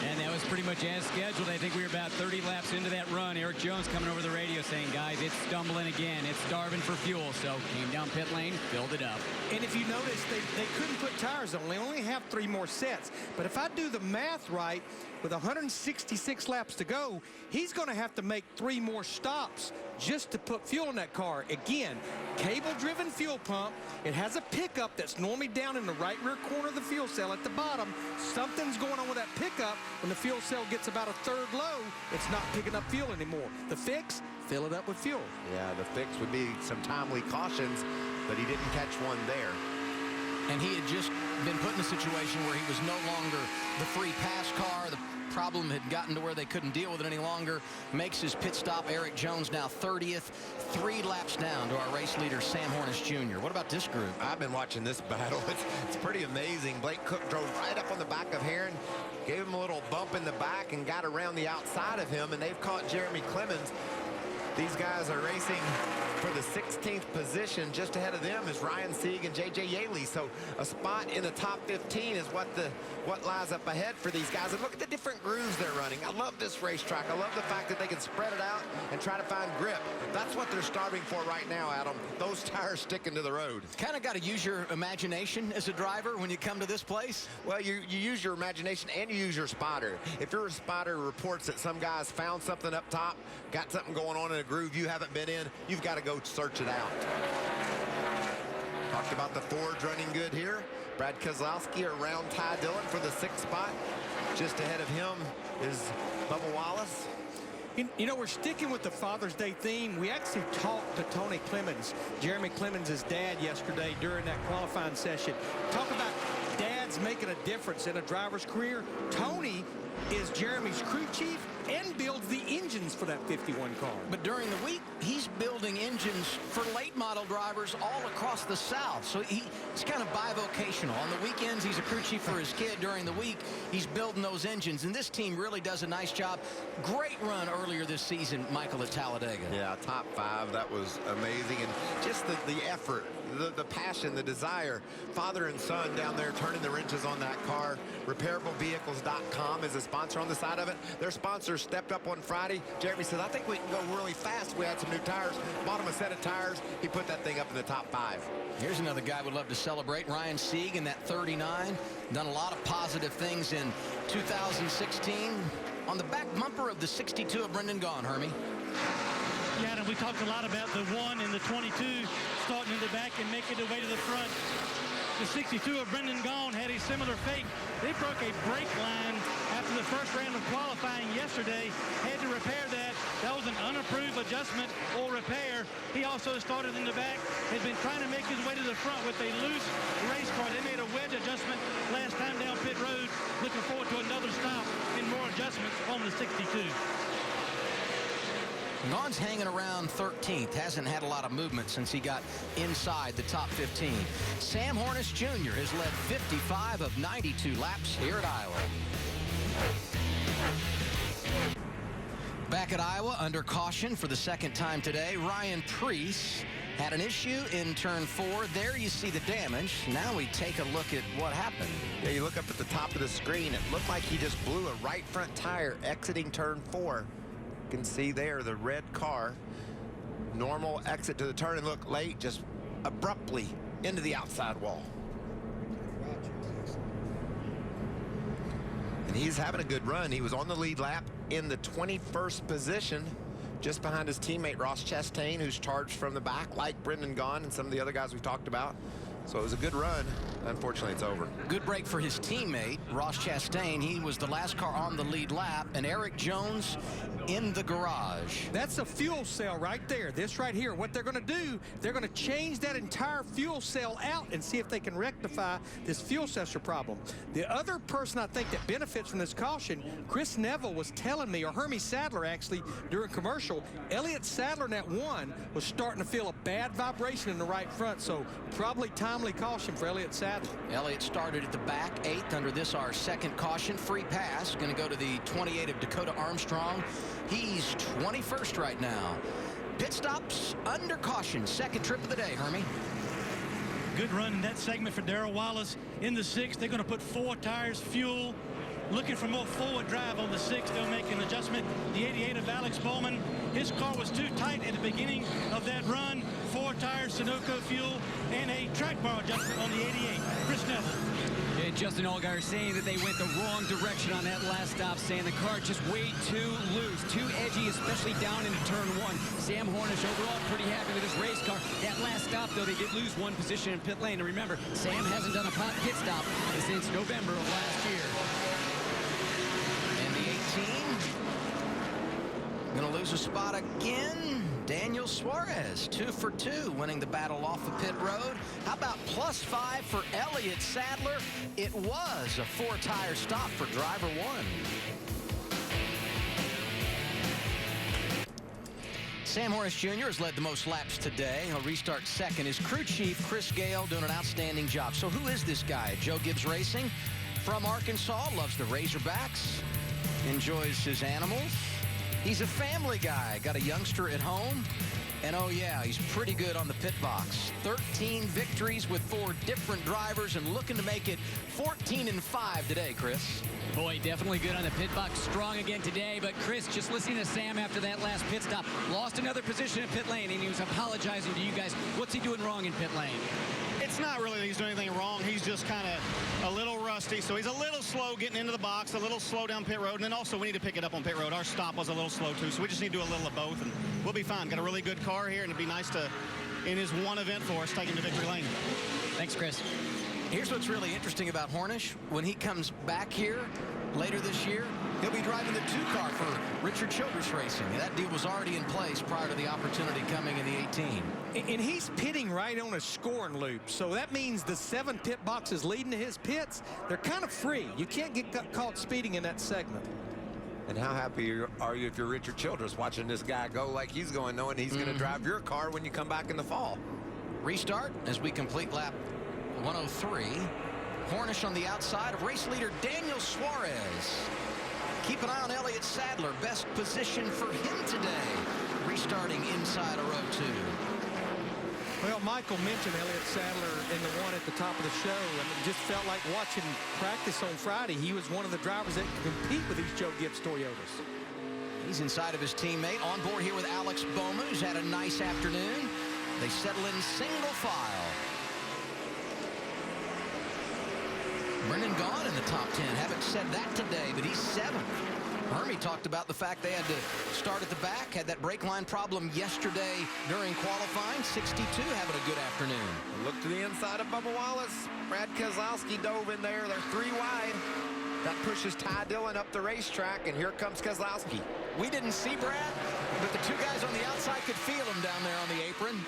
J: And that was pretty much as scheduled. I think we were about 30 laps into that run. Eric Jones coming over the radio saying, guys, it's stumbling again. It's starving for fuel. So came down pit lane, filled it up.
H: And if you notice, they couldn't put tires on. They only have 3 more sets. But if I do the math right, with 166 laps to go, he's going to have to make 3 more stops just to put fuel in that car. Again, cable-driven fuel pump. It has a pickup that's normally down in the right rear corner of the fuel cell at the bottom. Something's going on with that pickup. When the fuel cell gets about a third low, it's not picking up fuel anymore. The fix, fill it up with fuel.
E: Yeah, the fix would be some timely cautions, but he didn't catch one there.
A: And he had just been put in a situation where he was no longer the free pass car. The problem had gotten to where they couldn't deal with it any longer. Makes his pit stop. Eric Jones now 30th, 3 laps down to our race leader, Sam Hornish Jr. What about this group?
E: I've been watching this battle. It's pretty amazing. Blake Cook drove right up on the back of Herron, gave him a little bump in the back and got around the outside of him, and they've caught Jeremy Clemens. These guys are racing for the 16th position. Just ahead of them is Ryan Sieg and J.J. Yaley. So a spot in the top 15 is what lies up ahead for these guys. And look at the different grooves they're running. I love this racetrack. I love the fact that they can spread it out and try to find grip. That's what they're starving for right now, Adam. Those tires sticking to the road.
A: Kind of got to use your imagination as a driver when you come to this place.
E: Well, you use your imagination and you use your spotter. If your spotter reports that some guys found something up top, got something going on in a groove you haven't been in, you've got to go search it out. Talked about the Fords running good here. Brad Keselowski around Ty Dillon for the 6th spot. Just ahead of him is Bubba Wallace.
H: You know, we're sticking with the Father's Day theme. We actually talked to Tony Clemens, Jeremy Clemens' dad, yesterday during that qualifying session. Talk about dads making a difference in a driver's career. Tony is Jeremy's crew chief and builds the engines for that 51 car.
A: But during the week, he's building engines for late model drivers all across the South. So he's kind of bivocational. On the weekends, he's a crew chief for his kid. During the week, he's building those engines. And this team really does a nice job. Great run earlier this season, Michael, at Talladega.
E: Yeah, top 5. That was amazing. And just the effort, the passion, the desire. Father and son down there turning the wrenches on that car. RepairableVehicles.com is a sponsor on the side of it. Their sponsor stepped up on Friday. Jeremy said, I think we can go really fast. We had some new tires. Bought him a set of tires. He put that thing up in the top 5.
A: Here's another guy we'd love to celebrate. Ryan Sieg in that 39. Done a lot of positive things in 2016. On the back bumper of the 62 of Brendan Gaughan, Hermie.
I: Yeah, and we talked a lot about the 1 and the 22 starting in the back and making their way to the front. The 62 of Brendan Gaughan had a similar fate. They broke a brake line after the first round of qualifying yesterday. Had to repair that. That was an unapproved adjustment or repair. He also started in the back. Had been trying to make his way to the front with a loose race car. They made a wedge adjustment last time down pit road. Looking forward to another stop and more adjustments on the 62.
A: Gaughan's hanging around 13th. Hasn't had a lot of movement since he got inside the top 15. Sam Hornish Jr. has led 55 of 92 laps here at Iowa. Back at Iowa under caution for the second time today. Ryan Preece had an issue in turn 4. There you see the damage. Now we take a look at what happened.
E: Yeah, you look up at the top of the screen. It looked like he just blew a right front tire exiting turn 4. You can see there the red car. Normal exit to the turn and look late, just abruptly into the outside wall. And he's having a good run. He was on the lead lap in the 21st position, just behind his teammate Ross Chastain, who's charged from the back like Brendan Gaughan and some of the other guys we've talked about. So it was a good run. Unfortunately, it's over.
A: Good break for his teammate, Ross Chastain. He was the last car on the lead lap, and Eric Jones in the garage.
H: That's a fuel cell right there. This right here, what they're going to do, they're going to change that entire fuel cell out and see if they can rectify this fuel sensor problem. The other person I think that benefits from this caution, Chris Neville was telling me, or Hermie Sadler actually, during commercial, Elliott Sadler in that one was starting to feel a bad vibration in the right front, so probably timely caution for Elliott Sadler.
A: Elliott started at the back, 8th under this, our second caution. Free pass, going to go to the 28 of Dakota Armstrong. He's 21st right now. Pit stops under caution. Second trip of the day, Hermie.
I: Good run in that segment for Darrell Wallace. In the 6th, they're going to put 4 tires, fuel. Looking for more forward drive on the 6th. They'll make an adjustment. The 88 of Alex Bowman. His car was too tight at the beginning of that run. 4 tires, Sunoco fuel, and a track bar adjustment on the 88. Chris Neville.
J: And Justin Allgaier saying that they went the wrong direction on that last stop, saying the car just way too loose, too edgy, especially down into turn 1. Sam Hornish overall pretty happy with his race car. That last stop, though, they did lose 1 position in pit lane. And remember, Sam hasn't done a pit stop since November of last year.
A: And the 18. Going to lose a spot again. Daniel Suarez, 2 for 2, winning the battle off the pit road. How about +5 for Elliott Sadler? It was a 4-tire stop for driver 1. Sam Hornish Jr. has led the most laps today. He'll restart second. His crew chief, Chris Gale, doing an outstanding job. So who is this guy? Joe Gibbs Racing from Arkansas, loves the Razorbacks, enjoys his animals. He's a family guy, got a youngster at home, and oh yeah, he's pretty good on the pit box. 13 victories with 4 different drivers and looking to make it 14-5 today, Chris.
J: Boy, definitely good on the pit box, strong again today, but Chris, just listening to Sam after that last pit stop, lost another position in pit lane, and he was apologizing to you guys. What's he doing wrong in pit lane?
P: It's not really that he's doing anything wrong. He's just kind of a little rusty, so he's a little slow getting into the box, a little slow down pit road, and then also we need to pick it up on pit road. Our stop was a little slow too, so we just need to do a little of both, and we'll be fine. Got a really good car here, and it'd be nice to, in his one event for us, take him to victory lane.
J: Thanks, Chris.
A: Here's what's really interesting about Hornish. When he comes back here later this year, he'll be driving the 2 car for Richard Childress Racing. That deal was already in place prior to the opportunity coming in the 18.
H: And he's pitting right on a scoring loop. So that means the 7 pit boxes leading to his pits, they're kind of free. You can't get caught speeding in that segment.
E: And how happy are you if you're Richard Childress watching this guy go like he's going, knowing he's going to drive your car when you come back in the fall?
A: Restart as we complete lap 103. Hornish on the outside of race leader Daniel Suarez. Keep an eye on Elliott Sadler. Best position for him today. Restarting inside of row 2.
H: Well, Michael mentioned Elliott Sadler in the one at the top of the show, and it just felt like watching practice on Friday. He was one of the drivers that can compete with these Joe Gibbs Toyotas.
A: He's inside of his teammate. On board here with Alex Bowman, who's had a nice afternoon. They settle in single file. Brendan Gaughan in the top 10. Haven't said that today, but he's 7th. Hermie talked about the fact they had to start at the back, had that brake line problem yesterday during qualifying. 62 having a good afternoon.
E: Look to the inside of Bubba Wallace. Brad Keselowski dove in there. They're 3 wide. That pushes Ty Dillon up the racetrack, and here comes Keselowski.
A: We didn't see Brad, but the 2 guys on the outside could feel him down there on the apron.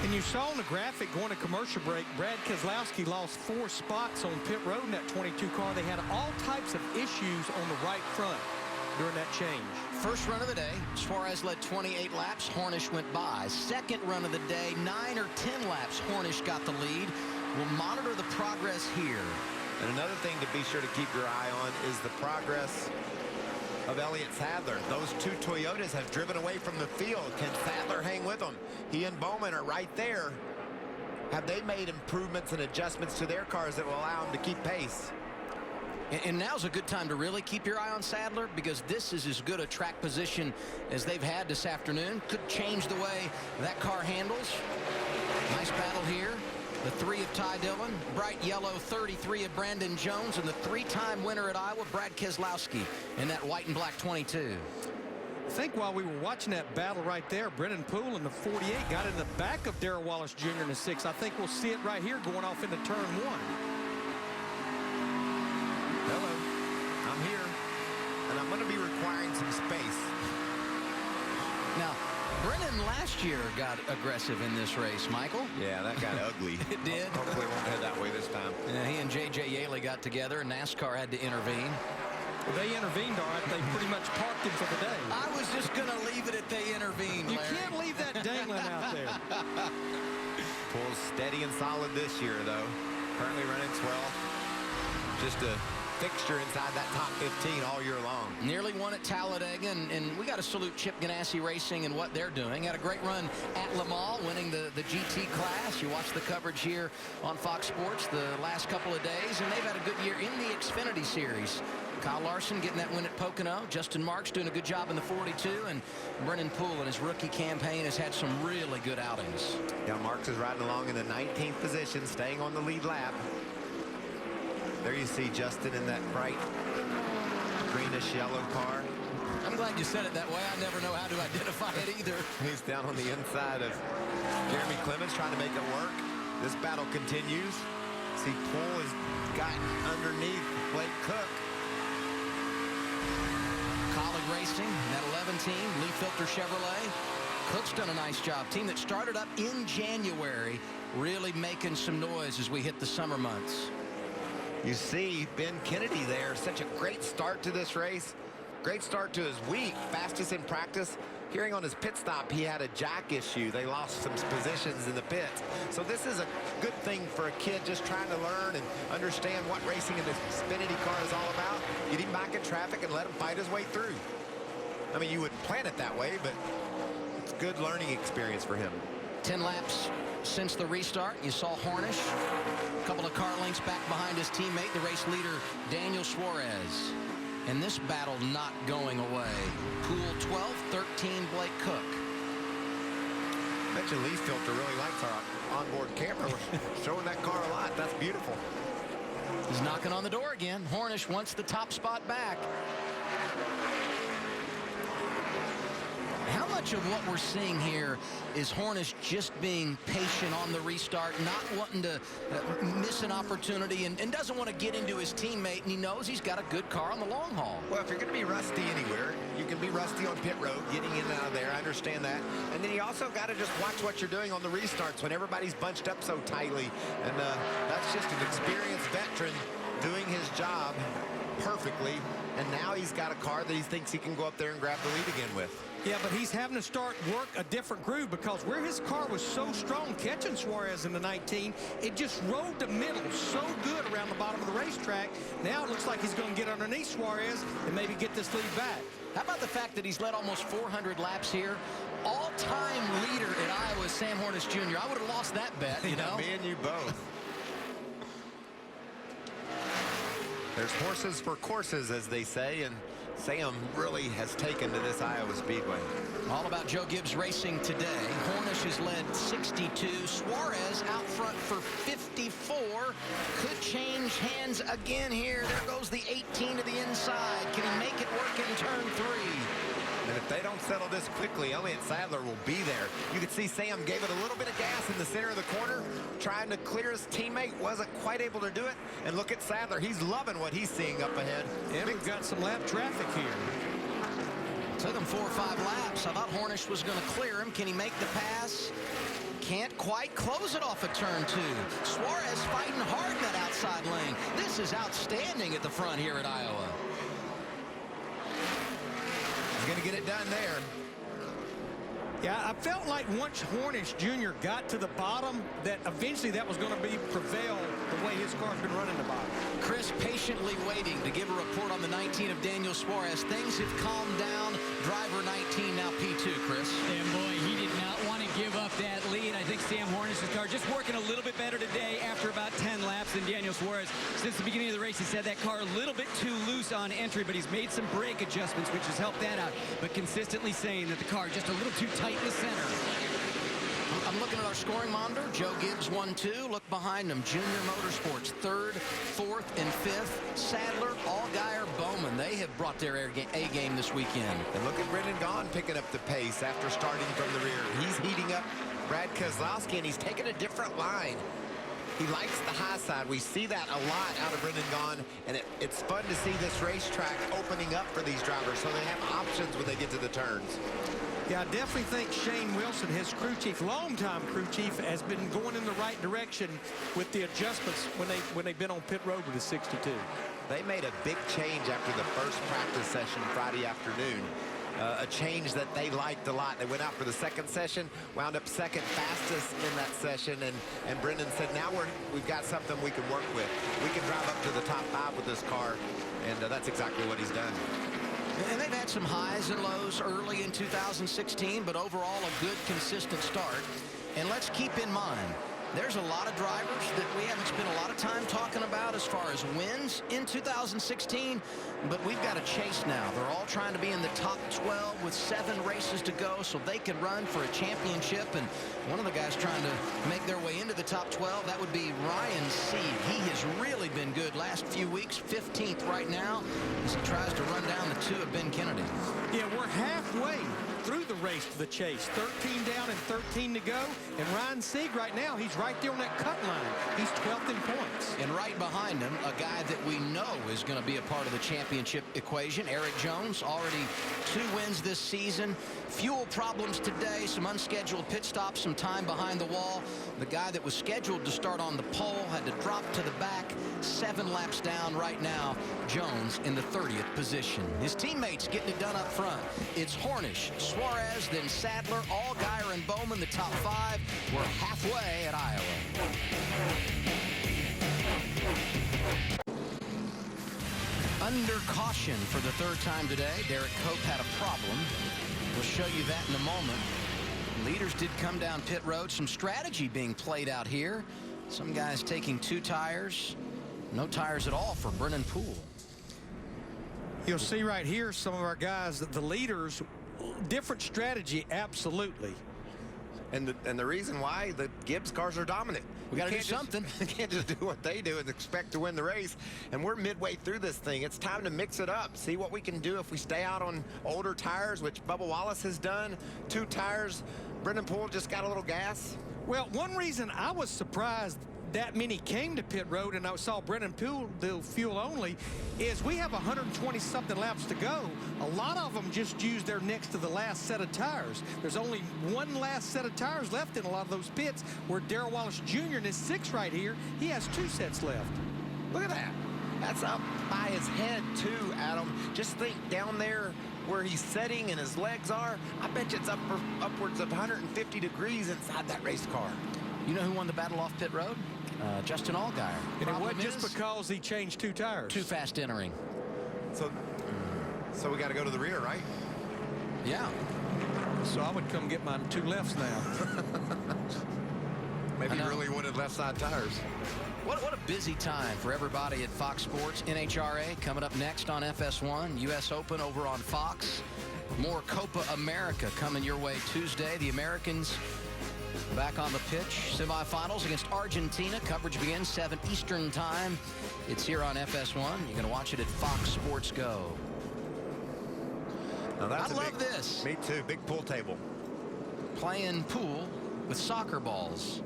H: And you saw in the graphic going to commercial break, Brad Keselowski lost 4 spots on pit road in that 22 car. They had all types of issues on the right front during that change.
A: First run of the day, Suarez led 28 laps. Hornish went by. Second run of the day, 9 or 10 laps. Hornish got the lead. We'll monitor the progress here.
E: And another thing to be sure to keep your eye on is the progress of Elliott Sadler. Those two Toyotas have driven away from the field. Can Sadler hang with them? He and Bowman are right there. Have they made improvements and adjustments to their cars that will allow them to keep pace?
A: And now's a good time to really keep your eye on Sadler, because this is as good a track position as they've had this afternoon. Could change the way that car handles. Nice battle here. The 3 of Ty Dillon, bright yellow 33 of Brandon Jones, and the 3-time winner at Iowa, Brad Keselowski, in that white and black 22.
H: I think while we were watching that battle right there, Brennan Poole in the 48 got in the back of Darrell Wallace Jr. in the 6. I think we'll see it right here going off into turn 1.
E: Hello, I'm here, and I'm going to be requiring some space.
A: Now, Brennan last year got aggressive in this race, Michael.
E: Yeah, that got ugly.
A: It did.
E: Hopefully it won't head that way this time.
A: Yeah, he and J.J. Yaley got together, and NASCAR had to intervene.
H: Well, they intervened, all right. They pretty much parked him for the day.
A: I was just going to leave it at they intervened,
H: You
A: Larry.
H: can't leave that dangling out there.
E: Pulls steady and solid this year, though. Currently running 12th. Just a fixture inside that top 15 all year long.
A: Nearly won at Talladega, and we got to salute Chip Ganassi Racing and what they're doing. Had a great run at Le Mans, winning the GT class. You watch the coverage here on Fox Sports the last couple of days, and they've had a good year in the Xfinity Series. Kyle Larson getting that win at Pocono. Justin Marks doing a good job in the 42, and Brennan Poole in his rookie campaign has had some really good outings.
E: Yeah, Marks is riding along in the 19th position, staying on the lead lap. There you see Justin in that bright greenish yellow car.
A: I'm glad you said it that way. I never know how to identify it either.
E: He's down on the inside of Jeremy Clements trying to make it work. This battle continues. See, Poole has gotten underneath Blake Cook.
A: Colleague Racing, that 11 team, Lee Filter Chevrolet. Cook's done a nice job. Team that started up in January, really making some noise as we hit the summer months.
E: You see Ben Kennedy there. Such a great start to this race. Great start to his week. Fastest in practice. Hearing on his pit stop, he had a jack issue. They lost some positions in the pits. So this is a good thing for a kid just trying to learn and understand what racing in this Xfinity car is all about. Get him back in traffic and let him fight his way through. I mean, you wouldn't plan it that way, but it's a good learning experience for him.
A: 10 laps since the restart. You saw Hornish, a couple of car lengths back behind his teammate, the race leader, Daniel Suarez. And this battle not going away. Poole 12, 13 Blake Cook.
E: I bet you Lee Filter really likes our onboard camera. We're showing that car a lot. That's beautiful.
A: He's knocking on the door again. Hornish wants the top spot back. How much of what we're seeing here is Hornish just being patient on the restart, not wanting to miss an opportunity, and doesn't want to get into his teammate, and he knows he's got a good car on the long haul?
E: Well, if you're going to be rusty anywhere, you can be rusty on pit road, getting in and out of there. I understand that. And then you also got to just watch what you're doing on the restarts when everybody's bunched up so tightly. And that's just an experienced veteran doing his job perfectly. And now he's got a car that he thinks he can go up there and grab the lead again with.
H: Yeah, but he's having to start work a different groove, because where his car was so strong catching Suarez in the 19, it just rode the middle so good around the bottom of the racetrack. Now it looks like he's going to get underneath Suarez and maybe get this lead back.
A: How about the fact that he's led almost 400 laps here? All-time leader at Iowa, Sam Hornish Jr. I would have lost that bet, you know?
E: Me and you both. There's horses for courses, as they say, and Sam really has taken to this Iowa Speedway.
A: All about Joe Gibbs Racing today. Hornish has led 62. Suarez out front for 54. Could change hands again here. There goes the 18 to the inside. Can he make it work in turn 3?
E: And if they don't settle this quickly, Elliott Sadler will be there. You can see Sam gave it a little bit of gas in the center of the corner, trying to clear his teammate, wasn't quite able to do it. And look at Sadler. He's loving what he's seeing up ahead.
H: And we've got some lap traffic here.
A: Took him 4 or 5 laps. I thought Hornish was going to clear him. Can he make the pass? Can't quite close it off at turn 2. Suarez fighting hard in that outside lane. This is outstanding at the front here at Iowa.
E: He's going to get it done there.
H: Yeah, I felt like once Hornish Jr. got to the bottom, that eventually that was going to prevail the way his car's been running the bottom.
A: Chris patiently waiting to give a report on the 19 of Daniel Suarez. Things have calmed down. Driver 19 now P2, Chris.
J: And boy, he did not want to give up that lead. I think Sam Hornish's car just working a little bit better today after about 10 laps than Daniel Suarez. Since the beginning of the race, he said that car a little bit too loose on entry, but he's made some brake adjustments, which has helped that out. But consistently saying that the car just a little too tight in the center.
A: I'm looking at our scoring monitor. Joe Gibbs 1-2. Look behind him. Junior Motorsports 3rd, 4th, and 5th. Sadler, Allgaier, Bowman. They have brought their A game this weekend.
E: And look at Brendan Gaughan picking up the pace after starting from the rear. He's heating up Brad Keselowski, and he's taking a different line. He likes the high side. We see that a lot out of Brendan Gaughan, and it's fun to see this racetrack opening up for these drivers so they have options when they get to the turns.
H: Yeah, I definitely think Shane Wilson, his crew chief, longtime crew chief, has been going in the right direction with the adjustments when they've been on pit road with the 62.
E: They made a big change after the first practice session Friday afternoon. A change that they liked a lot. They went out for the second session, wound up second fastest in that session, and Brendan said, now we've got something we can work with. We can drive up to the top 5 with this car, and that's exactly what he's done.
A: And they've had some highs and lows early in 2016, but overall a good, consistent start. And let's keep in mind, there's a lot of drivers that we haven't spent a lot of time talking about as far as wins in 2016, but we've got a chase now. They're all trying to be in the top 12 with 7 races to go so they can run for a championship. And one of the guys trying to make their way into the top 12, that would be Ryan Seed. He has really been good last few weeks, 15th right now, as he tries to run down the 2 of Ben Kennedy.
H: Yeah, we're halfway through the race to the chase. 13 down and 13 to go. And Ryan Sieg right now, he's right there on that cut line. He's 12th in points.
A: And right behind him, a guy that we know is going to be a part of the championship equation, Eric Jones, already 2 wins this season. Fuel problems today, some unscheduled pit stops, some time behind the wall. The guy that was scheduled to start on the pole had to drop to the back. 7 laps down right now. Jones in the 30th position. His teammates getting it done up front. It's Hornish, Suarez, then Sadler, Allgaier, and Bowman, the top 5. We're halfway at Iowa. Under caution for the 3rd time today. Derek Cope had a problem. We'll show you that in a moment. Leaders did come down pit road. Some strategy being played out here. Some guys taking 2 tires. No tires at all for Brennan Poole.
H: You'll see right here some of our guys, the leaders, different strategy, absolutely.
E: And the reason why the Gibbs cars are dominant.
A: We got to do something.
E: We can't just do what they do and expect to win the race. And we're midway through this thing. It's time to mix it up. See what we can do if we stay out on older tires, which Bubba Wallace has done. 2 tires. Brennan Poole just got a little gas.
H: Well, one reason I was surprised that many came to pit road and I saw Brennan Poole do fuel only is we have 120-something laps to go. A lot of them just used their next to the last set of tires. There's only 1 last set of tires left in a lot of those pits, where Darrell Wallace Jr. in his 6 right here, he has 2 sets left.
E: Look at that. That's up by his head too, Adam. Just think down there where he's setting and his legs are, I bet you it's upwards of 150 degrees inside that race car.
A: You know who won the battle off pit road? Justin Allgaier.
H: And it wasn't just because he changed 2 tires.
A: Too fast entering.
E: So we got to go to the rear, right?
A: Yeah.
H: So I would come get my 2 lefts now.
E: Maybe he really wanted left side tires.
A: What a busy time for everybody at Fox Sports. NHRA coming up next on FS1. U.S. Open over on Fox. More Copa America coming your way Tuesday. The Americans back on the pitch. Semifinals against Argentina. Coverage begins 7 Eastern time. It's here on FS1. You're going to watch it at Fox Sports Go.
E: Now that's
A: I love this.
E: Me too. Big pool table.
A: Playing pool with soccer balls.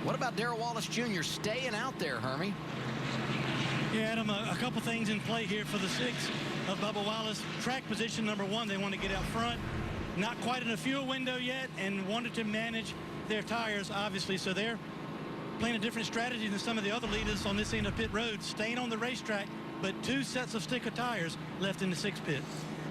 A: What about Darrell Wallace Jr. staying out there, Hermie?
I: Yeah, Adam, a couple things in play here for the 6 of Bubba Wallace. Track position number 1, they want to get out front. Not quite in a fuel window yet, and wanted to manage their tires, obviously. So they're playing a different strategy than some of the other leaders on this end of pit road, staying on the racetrack, but 2 sets of sticker tires left in the 6 pit.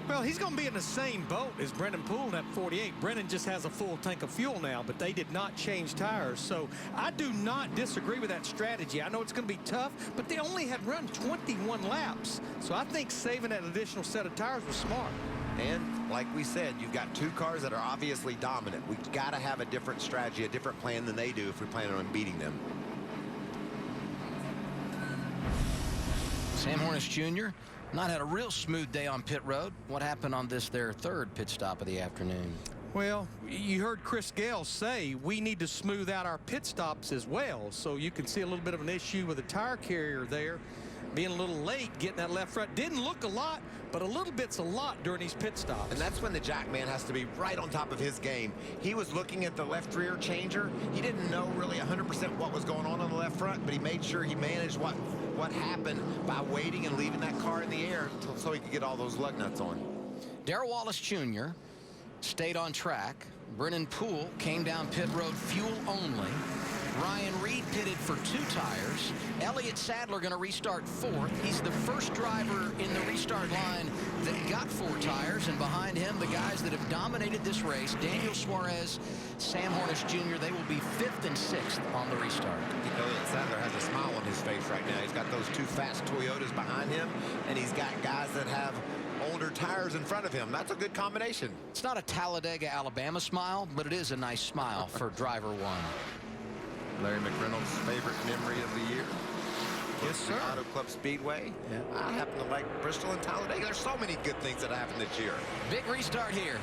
H: Well, he's going to be in the same boat as Brendan Poole in that 48. Brendan just has a full tank of fuel now, but they did not change tires. So I do not disagree with that strategy. I know it's going to be tough, but they only had run 21 laps. So I think saving that additional set of tires was smart.
E: And like we said, you've got two cars that are obviously dominant. We've got to have a different strategy, a different plan than they do if we plan on beating them.
A: Sam Hornish Jr. not had a real smooth day on pit road. What happened on this their third pit stop of the afternoon?
H: Well, you heard Chris Gale say we need to smooth out our pit stops as well. So you can see a little bit of an issue with the tire carrier there. Being a little late, getting that left front. Didn't look a lot, but a little bit's a lot during these pit stops.
E: And that's when the jack man has to be right on top of his game. He was looking at the left rear changer. He didn't know really 100% what was going on the left front, but he made sure he managed what happened by waiting and leaving that car in the air so he could get all those lug nuts on.
A: Darrell Wallace Jr. stayed on track. Brennan Poole came down pit road fuel only. Ryan Reed pitted for 2 tires. Elliott Sadler going to restart 4th. He's the first driver in the restart line that got 4 tires, and behind him the guys that have dominated this race, Daniel Suarez, Sam Hornish Jr. They will be 5th and 6th on the restart.
E: Elliott Sadler has a smile on his face right now. He's got those 2 fast Toyotas behind him, and he's got guys that have older tires in front of him. That's a good combination.
A: It's not a Talladega, Alabama smile, but it is a nice smile for driver 1.
E: Larry McReynolds' favorite memory of the year.
H: Yes, sir.
E: Auto Club Speedway. Yeah. I happen to like Bristol and Talladega. There's so many good things that happened this year.
A: Big restart here.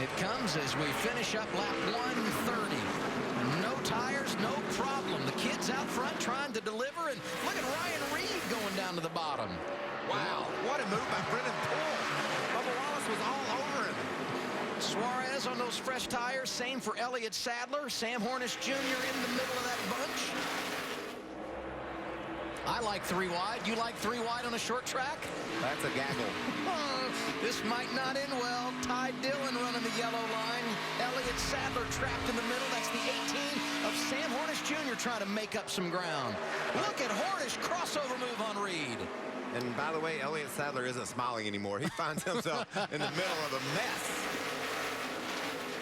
A: It comes as we finish up lap 130. No tires, no problem. The kids out front trying to deliver, and look at Ryan Reed going down to the bottom.
E: Wow, what a move by Brennan Poole. Bubba Wallace was all over him.
A: Suarez on those fresh tires. Same for Elliott Sadler. Sam Hornish Jr. in the middle of that bunch. I like 3 wide. You like 3 wide on a short track?
E: That's a gaggle.
A: This might not end well. Ty Dillon running the yellow line. Elliott Sadler trapped in the middle. That's the 18 of Sam Hornish Jr. trying to make up some ground. Look at Hornish crossover move on Reed.
E: And by the way, Elliott Sadler isn't smiling anymore. He finds himself in the middle of a mess.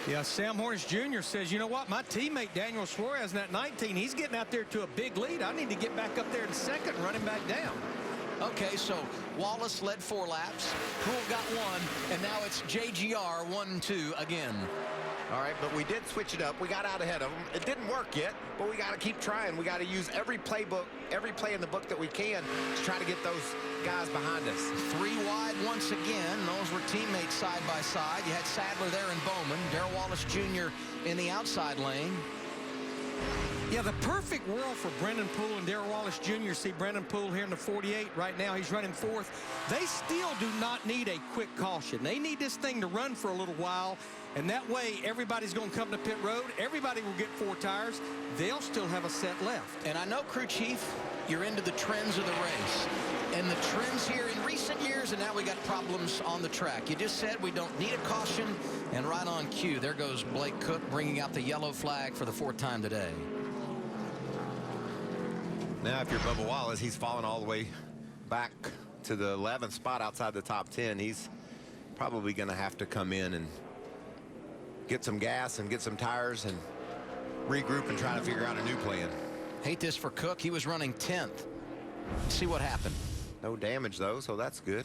H: Yeah, Sam Hornish Jr. says, you know what, my teammate Daniel Suarez in that 19, he's getting out there to a big lead. I need to get back up there in second and run him back down.
A: Okay, so Wallace led 4 laps. Poole got 1, and now it's JGR 1-2 again.
E: All right, but we did switch it up. We got out ahead of them. It didn't work yet, but we got to keep trying. We got to use every playbook, every play in the book that we can to try to get those guys behind us.
A: 3 wide once again. Those were teammates side by side. You had Sadler there and Bowman. Darrell Wallace Jr. in the outside lane.
H: Yeah, the perfect world for Brendan Poole and Darrell Wallace Jr. See Brendan Poole here in the 48. Right now, he's running 4th. They still do not need a quick caution. They need this thing to run for a little while, and that way everybody's going to come to pit road. Everybody will get 4 tires. They'll still have a set left.
A: And I know, crew chief, you're into the trends of the race. And the trends here in recent years, and now we got problems on the track. You just said we don't need a caution, and right on cue, there goes Blake Cook bringing out the yellow flag for the 4th time today.
E: Now, if you're Bubba Wallace, he's fallen all the way back to the 11th spot outside the top 10. He's probably going to have to come in and get some gas and get some tires and regroup and try to figure out a new plan.
A: Hate this for Cook. He was running 10th. See what happened.
E: No damage, though, so that's good.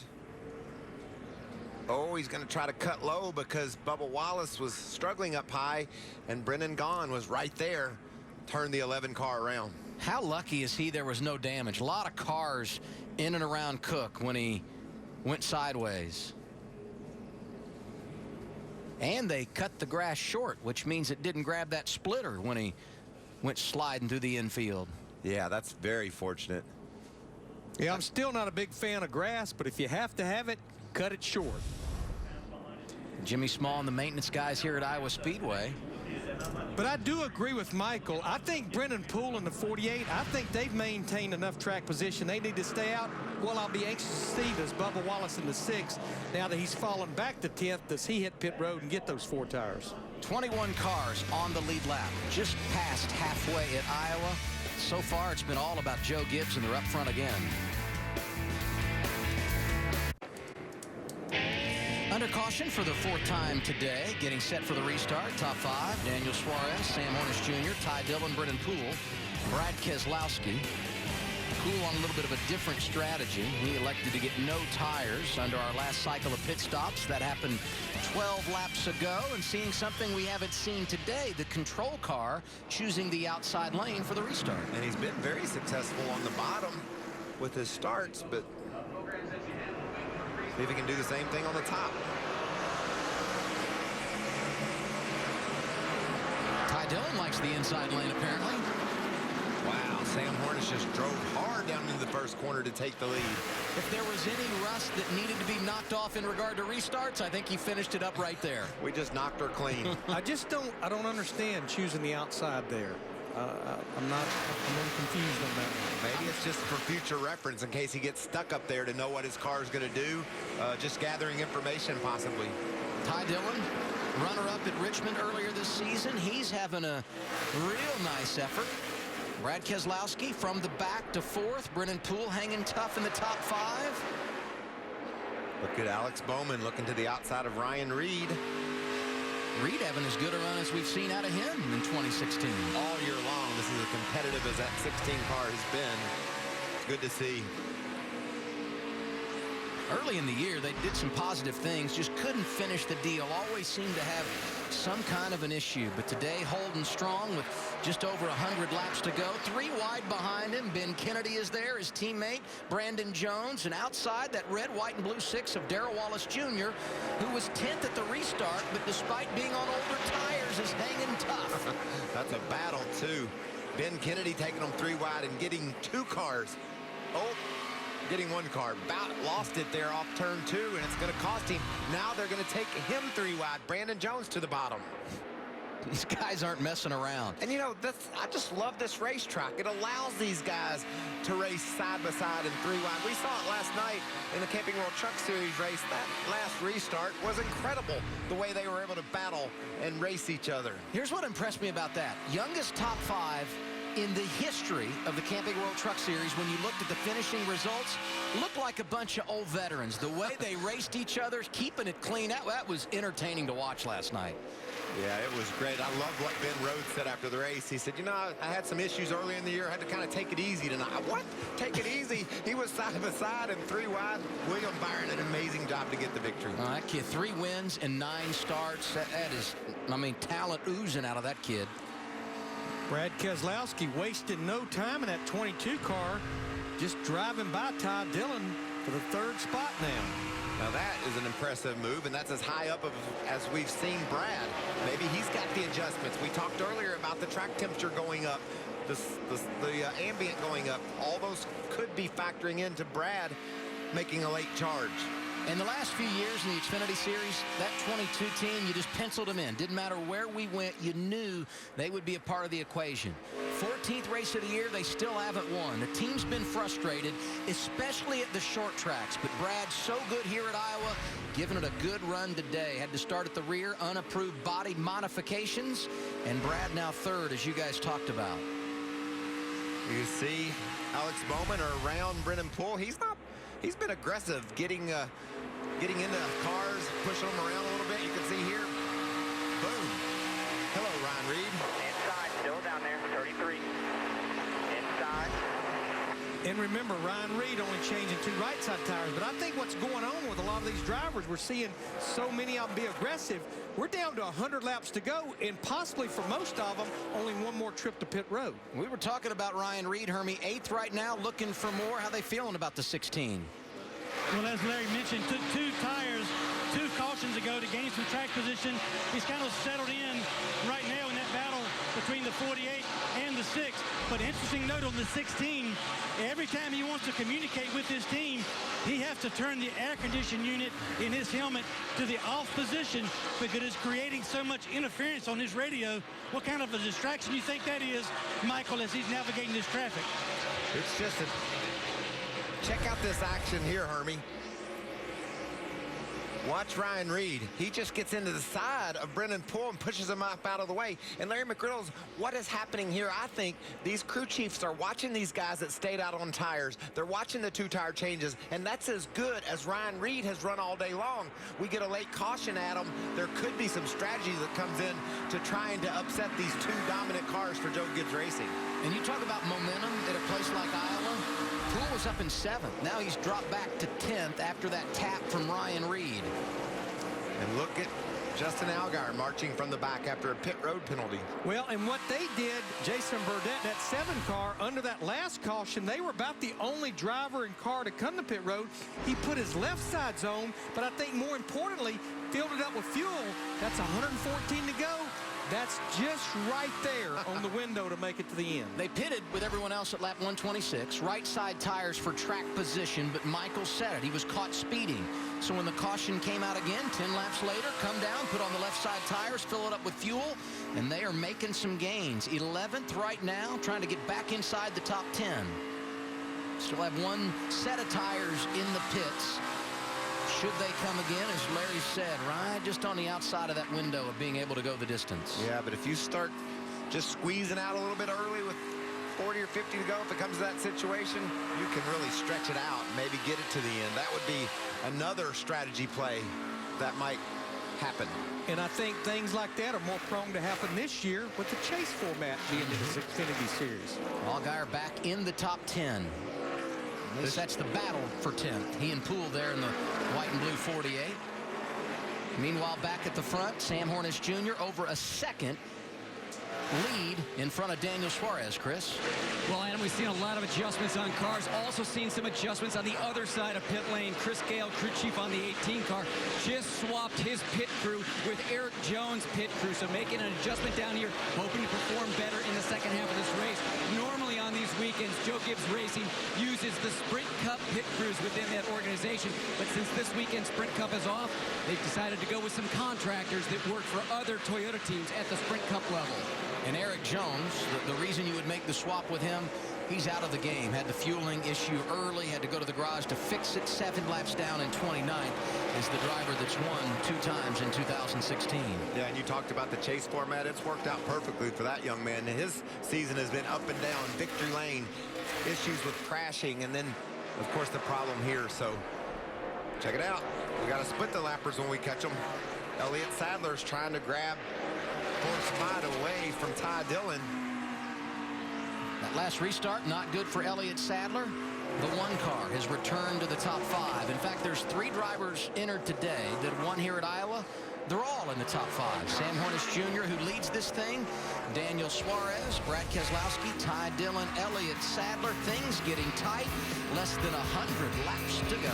E: Oh, he's going to try to cut low because Bubba Wallace was struggling up high, and Brennan Gaughan was right there. Turned the 11 car around.
A: How lucky is he there was no damage? A lot of cars in and around Cook when he went sideways. And they cut the grass short, which means it didn't grab that splitter when he went sliding through the infield.
E: Yeah, that's very fortunate.
H: Yeah, I'm still not a big fan of grass, but if you have to have it, cut it short.
A: Jimmy Small and the maintenance guys here at Iowa Speedway.
H: But I do agree with Michael. I think Brendan Poole in the 48, I think they've maintained enough track position. They need to stay out. Well, I'll be anxious to see does Bubba Wallace in the 6th. Now that he's fallen back to 10th, does he hit pit road and get those 4 tires?
A: 21 cars on the lead lap, just past halfway at Iowa. So far, it's been all about Joe Gibbs, and they're up front again. Under caution for the 4th time today, getting set for the restart. Top 5, Daniel Suarez, Sam Hornish Jr., Ty Dillon, Brennan Poole, Brad Keselowski. Poole on a little bit of a different strategy. He elected to get no tires under our last cycle of pit stops. That happened 12 laps ago, and seeing something we haven't seen today, the control car choosing the outside lane for the restart.
E: And he's been very successful on the bottom with his starts, but see if he can do the same thing on the top.
A: Ty Dillon likes the inside lane, apparently.
E: Wow, Sam Hornish just drove hard down into the first corner to take the lead.
A: If there was any rust that needed to be knocked off in regard to restarts, I think he finished it up right there.
E: We just knocked her clean.
H: I don't understand choosing the outside there. I'm confused on that one.
E: Maybe it's just for future reference in case he gets stuck up there to know what his car is going to do. Just gathering information, possibly.
A: Ty Dillon, runner-up at Richmond earlier this season. He's having a real nice effort. Brad Keselowski from the back to 4th. Brennan Poole hanging tough in the top 5.
E: Look at Alex Bowman looking to the outside of Ryan Reed.
A: Reed having as good a run as we've seen out of him in 2016.
E: All year long, this is as competitive as that 16 car has been. It's good to see.
A: Early in the year, they did some positive things, just couldn't finish the deal. Always seemed to have some kind of an issue. But today, holding strong with just over 100 laps to go. 3 wide behind him. Ben Kennedy is there, his teammate, Brandon Jones. And outside, that red, white, and blue 6 of Darrell Wallace Jr., who was 10th at the restart, but despite being on older tires, is hanging tough.
E: That's a battle, too. Ben Kennedy taking them 3 wide and getting 2 cars. Getting 1 car. Lost it there off turn 2, and it's going to cost him. Now they're going to take him 3 wide. Brandon Jones to the bottom.
A: These guys aren't messing around.
E: And, you know, I just love this racetrack. It allows these guys to race side by side and 3 wide. We saw it last night in the Camping World Truck Series race. That last restart was incredible, the way they were able to battle and race each other.
A: Here's what impressed me about that. Youngest top 5 in the history of the Camping World Truck Series. When you looked at the finishing results, looked like a bunch of old veterans. The way they raced each other, keeping it clean, that was entertaining to watch last night.
E: Yeah, it was great. I love what Ben Rhodes said after the race. He said, you know, I had some issues early in the year. I had to kind of take it easy tonight. What? Take it easy? He was side by side and 3 wide. William Byron, an amazing job to get the victory.
A: That kid, 3 wins and 9 starts. That is, I mean, talent oozing out of that kid.
H: Brad Keselowski wasted no time in that 22 car, just driving by Ty Dillon for the 3rd spot now.
E: Now that is an impressive move, and that's as high up as we've seen Brad. Maybe he's got the adjustments. We talked earlier about the track temperature going up, the ambient going up. All those could be factoring into Brad making a late charge.
A: In the last few years in the Xfinity Series, that 22 team, you just penciled them in. Didn't matter where we went, you knew they would be a part of the equation. 14th race of the year, they still haven't won. The team's been frustrated, especially at the short tracks. But Brad's so good here at Iowa, giving it a good run today. Had to start at the rear, unapproved body modifications. And Brad now 3rd, as you guys talked about.
E: You see Alex Bowman around Brennan Poole. He's been aggressive, getting into cars, pushing them around a little bit. You can see here. Boom. Hello, Ryan Reed.
G: Inside, still down there, 33. Inside.
H: And remember, Ryan Reed only changing 2 right side tires. But I think what's going on with a lot of these drivers, we're seeing so many of them be aggressive. We're down to 100 laps to go, and possibly for most of them, only 1 more trip to pit road.
A: We were talking about Ryan Reed, Hermie, 8th right now, looking for more. How they feeling about the 16?
I: Well, as Larry mentioned, took 2 tires, 2 cautions ago to gain some track position. He's kind of settled in right now in that battle between the 48 and the 6. But interesting note on the 16, every time he wants to communicate with his team, he has to turn the air conditioning unit in his helmet to the off position because it's creating so much interference on his radio. What kind of a distraction do you think that is, Michael, as he's navigating this traffic?
E: It's just check out this action here, Hermie. Watch Ryan Reed. He just gets into the side of Brennan Poole and pushes him up out of the way. And Larry McReynolds, what is happening here? I think these crew chiefs are watching these guys that stayed out on tires. They're watching the 2 tire changes, and that's as good as Ryan Reed has run all day long. We get a late caution at him. There could be some strategy that comes in to trying to upset these 2 dominant cars for Joe Gibbs Racing.
A: And you talk about momentum at a place like Iowa. Poole was up in 7th. Now he's dropped back to 10th after that tap from Ryan Reed.
E: And look at Justin Allgaier marching from the back after a pit road penalty.
H: Well, and what they did, Jason Burdett, that 7 car, under that last caution, they were about the only driver and car to come to pit road. He put his left side zone, but I think more importantly, filled it up with fuel. That's 114 to go. That's just right there on the window to make it to the end.
A: They pitted with everyone else at lap 126. Right side tires for track position, but Michael said it. He was caught speeding. So when the caution came out again, 10 laps later, come down, put on the left side tires, fill it up with fuel, and they are making some gains. 11th right now, trying to get back inside the top 10. Still have 1 set of tires in the pits. Should they come again, as Larry said, right just on the outside of that window of being able to go the distance.
E: Yeah, but if you start just squeezing out a little bit early with 40 or 50 to go, if it comes to that situation, you can really stretch it out and maybe get it to the end. That would be another strategy play that might happen.
H: And I think things like that are more prone to happen this year with the chase format being in this Xfinity Series.
A: Allgaier back in the top 10. At least that's the battle for 10th. He and Poole there in the white and blue 48. Meanwhile, back at the front, Sam Hornish Jr. over a second lead in front of Daniel Suarez, Chris.
J: Well, Adam, we've seen a lot of adjustments on cars. Also seen some adjustments on the other side of pit lane. Chris Gale, crew chief on the 18 car, just swapped his pit crew with Eric Jones' pit crew. So making an adjustment down here, hoping to perform better in the second half of this race. Normally on these weekends, Joe Gibbs Racing uses the Sprint Cup pit crews within that organization. But since this weekend Sprint Cup is off, they've decided to go with some contractors that work for other Toyota teams at the Sprint Cup level.
A: And Eric Jones, the reason you would make the swap with him, he's out of the game. Had the fueling issue early, had to go to the garage to fix it. 7 laps down in 29th is the driver that's won 2 times in 2016.
E: Yeah, and you talked about the chase format. It's worked out perfectly for that young man. His season has been up and down, victory lane, issues with crashing, and then, of course, the problem here. So check it out. We got to split the lappers when we catch them. Elliott Sadler's trying to grab fourth spot away from Ty Dillon.
A: That last restart, not good for Elliott Sadler. The 1 car has returned to the top 5. In fact, there's 3 drivers entered today that won here at Iowa. They're all in the top 5. Sam Hornish Jr., who leads this thing, Daniel Suarez, Brad Keselowski, Ty Dillon, Elliott Sadler. Things getting tight. Less than 100 laps to go.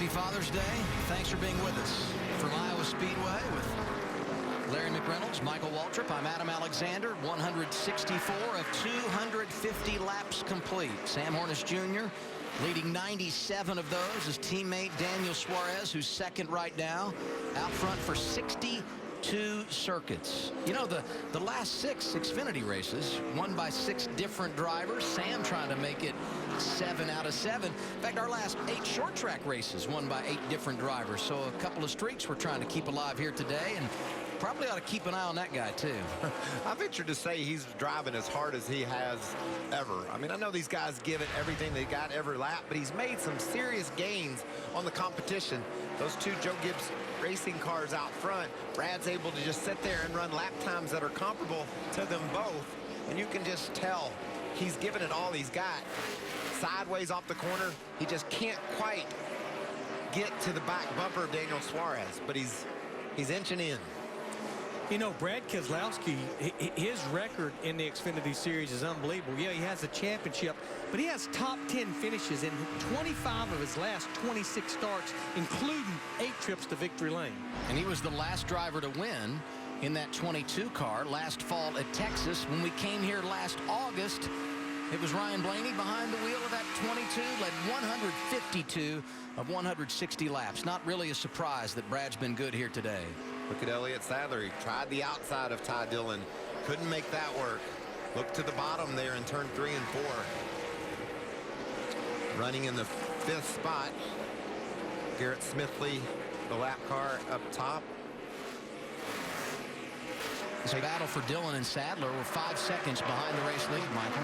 A: Father's Day. Thanks for being with us from Iowa Speedway with Larry McReynolds, Michael Waltrip. I'm Adam Alexander. 164 of 250 laps complete. Sam Hornish Jr. leading 97 of those. His teammate Daniel Suarez, who's second right now, out front for 62 circuits. You know, the last 6 Xfinity races won by 6 different drivers. Sam trying to make it 7 out of 7. In fact, our last 8 short track races won by 8 different drivers. So a couple of streaks we're trying to keep alive here today, and probably ought to keep an eye on that guy too.
E: I venture to say he's driving as hard as he has ever. I mean, I know these guys give it everything they got every lap, but he's made some serious gains on the competition. Those 2 Joe Gibbs Racing cars out front, Brad's able to just sit there and run lap times that are comparable to them both, and you can just tell he's given it all he's got. Sideways off the corner, he just can't quite get to the back bumper of Daniel Suarez, but he's inching in.
H: You know, Brad Keselowski, his record in the Xfinity Series is unbelievable. Yeah, he has a championship, but he has top 10 finishes in 25 of his last 26 starts, including 8 trips to victory lane.
A: And he was the last driver to win in that 22 car last fall at Texas. When we came here last August, it was Ryan Blaney behind the wheel of that 22, led 152 of 160 laps. Not really a surprise that Brad's been good here today.
E: Look at Elliott Sadler. He tried the outside of Ty Dillon. Couldn't make that work. Look to the bottom there in turn 3 and 4. Running in the 5th spot. Garrett Smithley, the lap car up top.
A: It's a battle for Dillon and Sadler. We're 5 seconds behind the race lead, Michael.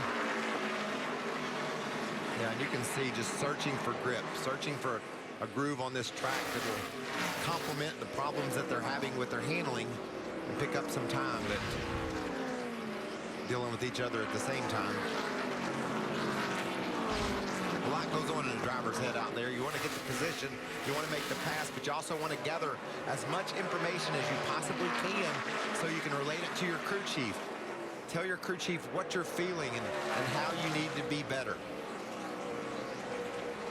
E: Yeah, and you can see just searching for grip, searching for a groove on this track that will complement the problems that they're having with their handling and pick up some time, but dealing with each other at the same time. A lot goes on in the driver's head out there. You want to get the position, you want to make the pass, but you also want to gather as much information as you possibly can so you can relate it to your crew chief. Tell your crew chief what you're feeling and how you need to be better.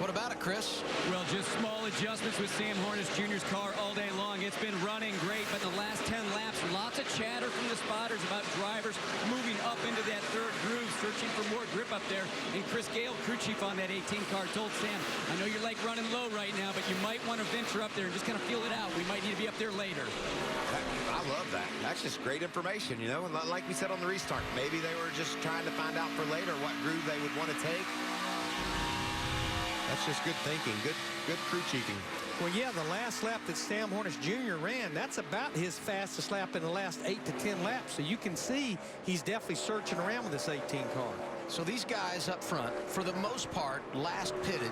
A: What about it, Chris?
J: Well, just small adjustments with Sam Hornish Jr.'s car all day long. It's been running great, but in the last 10 laps, lots of chatter from the spotters about drivers moving up into that third groove, searching for more grip up there. And Chris Gale, crew chief on that 18 car, told Sam, I know you're like running low right now, but you might want to venture up there and just kind of feel it out. We might need to be up there later.
E: I love that. That's just great information, you know. And like we said on the restart, maybe they were just trying to find out for later what groove they would want to take. That's just good thinking, good crew chiefing.
H: Well, yeah, the last lap that Sam Hornish Jr. ran, that's about his fastest lap in the last 8 to 10 laps. So you can see he's definitely searching around with this 18 car.
A: So these guys up front, for the most part, last pitted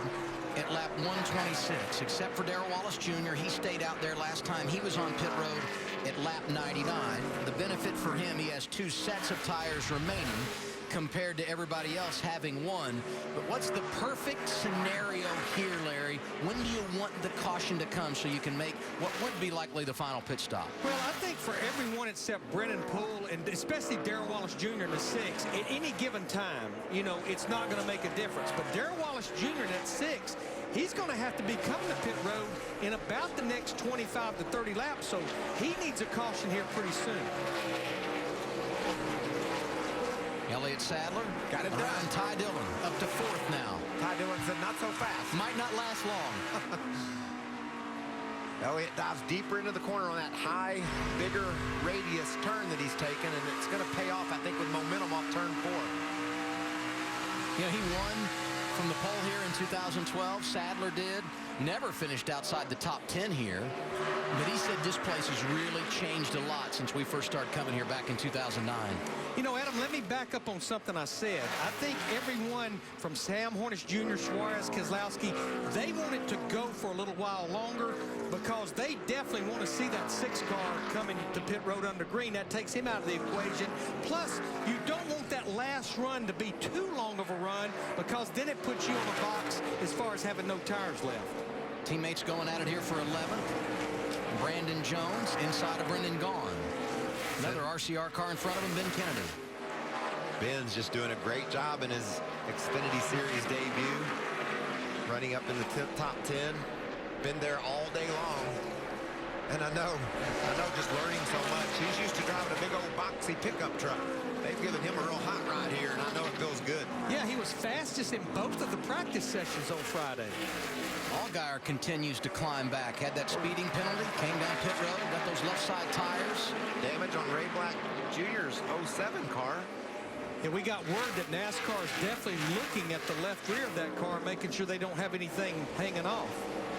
A: at lap 126, except for Darrell Wallace Jr. He stayed out there last time he was on pit road at lap 99. The benefit for him, he has 2 sets of tires remaining compared to everybody else having one. But what's the perfect scenario here, Larry? When do you want the caution to come so you can make what would be likely the final pit stop?
H: Well, I think for everyone except Brennan Poole and especially Darrell Wallace Jr. in the 6, at any given time, you know, it's not going to make a difference. But Darrell Wallace Jr. in that 6, he's going to have to be coming to pit road in about the next 25 to 30 laps, so he needs a caution here pretty soon.
A: Elliott Sadler
E: got it done.
A: Ty Dillon up to 4th now.
E: Ty Dillon said not so fast.
A: Might not last long.
E: Elliott dives deeper into the corner on that high, bigger radius turn that he's taken, and it's going to pay off, I think, with momentum off turn 4.
A: You know, he won from the pole here in 2012. Sadler did. Never finished outside the top 10 here. But he said this place has really changed a lot since we first started coming here back in 2009.
H: You know, Adam, let me back up on something I said. I think everyone from Sam Hornish Jr., Suarez, Keselowski, they wanted to go for a little while longer because they definitely want to see that 6 car coming to pit road under green. That takes him out of the equation. Plus, you don't want that last run to be too long of a run because then it puts you on the box as far as having no tires left.
A: Teammates going at it here for 11th. Brandon Jones inside of Brendan Gaughan. Another RCR car in front of him, Ben Kennedy.
E: Ben's just doing a great job in his Xfinity Series debut. Running up in the top 10. Been there all day long. And I know just learning so much. He's used to driving a big old boxy pickup truck. They've given him a real hot ride here, and I know it feels good.
H: Yeah, he was fastest in both of the practice sessions on Friday.
A: Allgaier continues to climb back. Had that speeding penalty, came down pit road, got those left side tires.
E: Damage on Ray Black Jr.'s 07 car.
H: And we got word that NASCAR is definitely looking at the left rear of that car, making sure they don't have anything hanging off.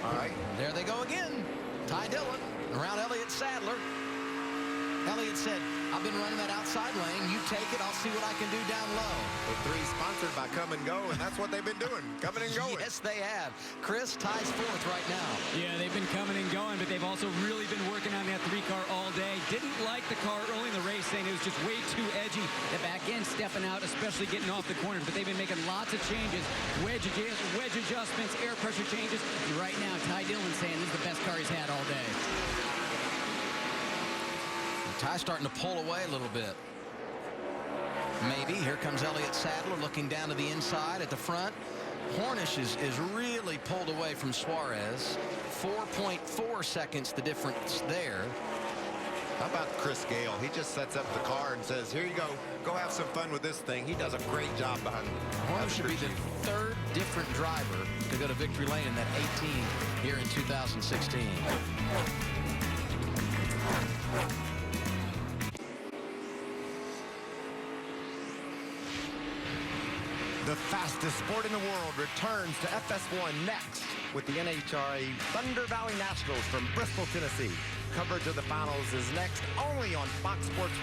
E: All right.
A: There they go again. Ty Dillon around Elliott Sadler. Elliott said, I've been running that outside lane. You take it. I'll see what I can do down low.
E: The 3 sponsored by Come and Go, and that's what they've been doing. Coming and going.
A: Yes, they have. Chris ties 4th right now.
J: Yeah, they've been coming and going, but they've also really been working on that 3 car all day. Didn't like the car early in the race, saying it was just way too edgy. The back end stepping out, especially getting off the corners, but they've been making lots of changes. Wedge adjustments, air pressure changes. And right now, Ty Dillon saying this is the best car he's had all day.
A: Ty's starting to pull away a little bit. Maybe. Here comes Elliott Sadler looking down to the inside at the front. Hornish is really pulled away from Suarez. 4.4 seconds the difference there.
E: How about Chris Gale? He just sets up the car and says, here you go. Go have some fun with this thing. He does a great job behind him.
A: Horner should be the third different driver to go to victory lane in that 18 here in 2016.
E: The fastest sport in the world returns to FS1 next with the NHRA Thunder Valley Nationals from Bristol, Tennessee. Coverage of the finals is next only on Fox Sports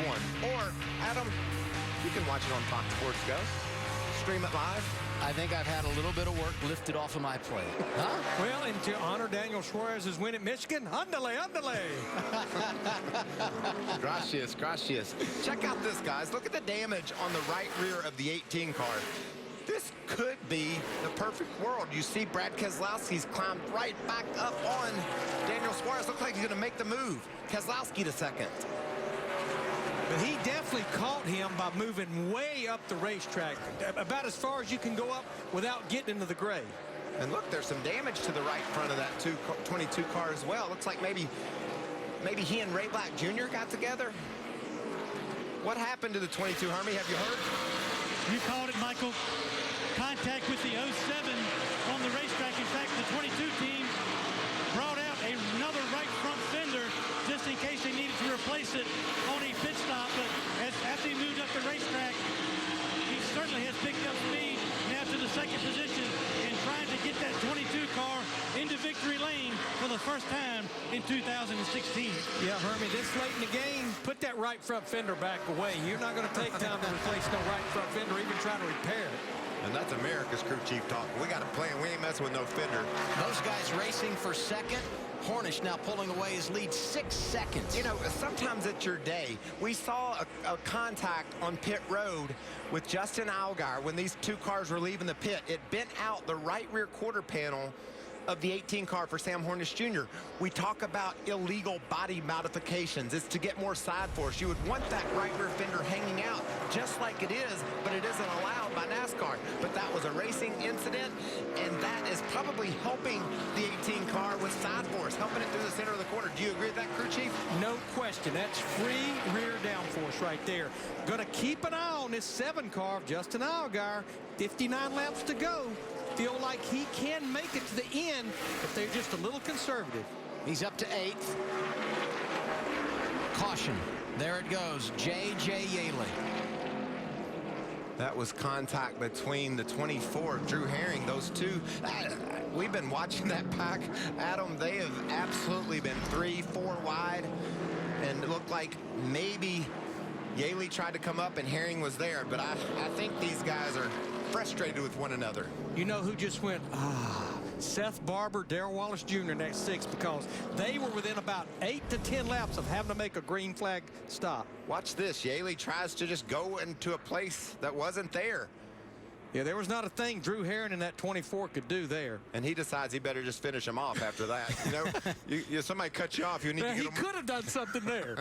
E: 1. Or, Adam, you can watch it on Fox Sports Go. Stream it live.
A: I think I've had a little bit of work lifted off of my plate. Huh?
H: Well, and to honor Daniel Suarez's win at Michigan, andale, andale.
E: Gracias, gracias. Check out this, guys. Look at the damage on the right rear of the 18 car. This could be the perfect world. You see Brad Keselowski's climbed right back up on Daniel Suarez. Looks like he's going to make the move. Keselowski to second.
H: But he definitely caught him by moving way up the racetrack, about as far as you can go up without getting into the gray.
E: And look, there's some damage to the right front of that 22 car as well. Looks like maybe he and Ray Black Jr. got together. What happened to the 22, Hermie? Have you heard?
I: You called it, Michael. Contact with the 07 on the racetrack. In fact, the 22 team brought out another right front fender just in case they needed to replace it on a pit stop. But after he moved up the racetrack, he certainly has picked up speed now to the second position and trying to get that 22 car into victory lane for the first time in 2016.
H: Yeah, Hermie, this late in the game, put that right front fender back away. You're not going to take time to replace no right front fender or even try to repair it.
E: And that's America's crew chief talk. We got a plan. We ain't messing with no fender.
A: Those guys racing for second. Hornish now pulling away his lead 6 seconds.
E: You know, sometimes it's your day. We saw a contact on pit road with Justin Allgaier when these two cars were leaving the pit. It bent out the right rear quarter panel of the 18 car for Sam Hornish Jr. We talk about illegal body modifications. It's to get more side force. You would want that right rear fender hanging out just like it is, but it isn't allowed by NASCAR. But that was a racing incident, and that is probably helping the 18 car with side force, helping it through the center of the corner. Do you agree with that, crew chief?
H: No question. That's free rear downforce right there. Going to keep an eye on this 7 car of Justin Allgaier. 59 laps to go. Feel like he can make it to the end if they're just a little conservative.
A: He's up to 8th. Caution. There it goes. J.J. Yaley.
E: That was contact between the 24 of Drew Herring. Those two, we've been watching that pack. Adam, they have absolutely been 3-4 wide. And it looked like maybe Yaley tried to come up and Herring was there. But I think these guys are frustrated with one another.
H: You know who just went, Seth Barber, Darrell Wallace Jr. next 6, because they were within about 8 to 10 laps of having to make a green flag stop.
E: Watch this. Yaley tries to just go into a place that wasn't there.
H: Yeah, there was not a thing Drew Herring in that 24 could do there.
E: And he decides he better just finish him off after that. You know, somebody cut you off, you need to get him.
H: He could have done something there.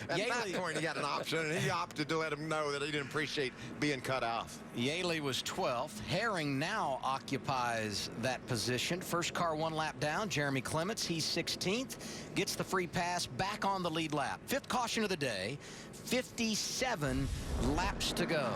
E: At that point, he got an option, and he opted to let him know that he didn't appreciate being cut off.
A: Yaley was 12th. Herring now occupies that position. First car 1 lap down. Jeremy Clements, he's 16th. Gets the free pass back on the lead lap. 5th caution of the day. 57 laps to go.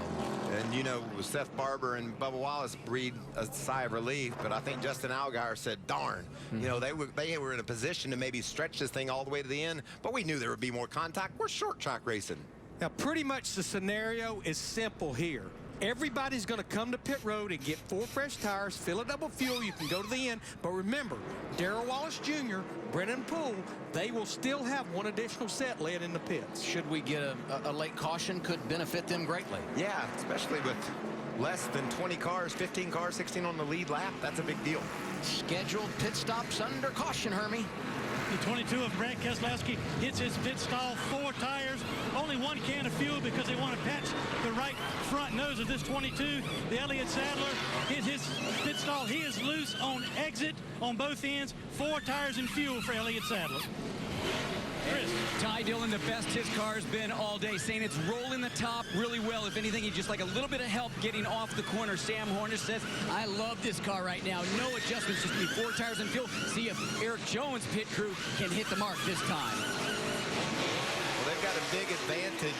E: And, you know, Seth Barber and Bubba Wallace breathed a sigh of relief, but I think Justin Allgaier said, darn. You know, they were in a position to maybe stretch this thing all the way to the end, but we knew there would be more contact. We're short track racing.
H: Now, pretty much the scenario is simple here. Everybody's going to come to pit road and get 4 fresh tires, fill a double fuel. You can go to the end. But remember, Darrell Wallace Jr., Brennan Poole, they will still have 1 additional set led in the pits.
A: Should we get a late caution, could benefit them greatly.
E: Yeah, especially with less than 20 cars, 15 cars, 16 on the lead lap. That's a big deal.
A: Scheduled pit stops under caution, Hermie.
I: The 22 of Brad Keselowski hits his pit stall, 4 tires, only 1 can of fuel because they want to patch the right front nose of this 22. The Elliott Sadler hit his pit stall. He is loose on exit on both ends. 4 tires and fuel for Elliott Sadler. Chris.
J: Ty Dillon, the best his car's been all day, saying it's rolling the top really well. If anything, he'd just like a little bit of help getting off the corner. Sam Hornish says, I love this car right now. No adjustments, just need 4 tires and fuel. See if Eric Jones' pit crew can hit the mark this time.
E: Well, big advantage,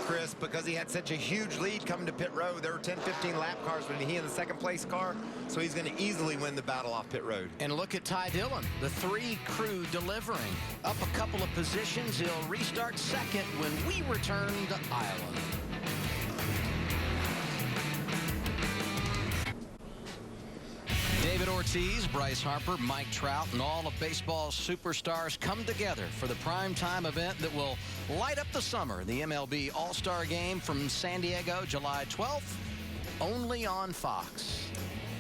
E: Chris, because he had such a huge lead coming to pit road. There were 10, 15 lap cars when he in the second place car, so he's going to easily win the battle off pit road.
A: And look at Ty Dillon, the 3 crew delivering. Up a couple of positions, he'll restart second when we return to Iowa. David Ortiz, Bryce Harper, Mike Trout, and all of baseball's superstars come together for the primetime event that will light up the summer. The MLB All-Star Game from San Diego, July 12th, only on Fox.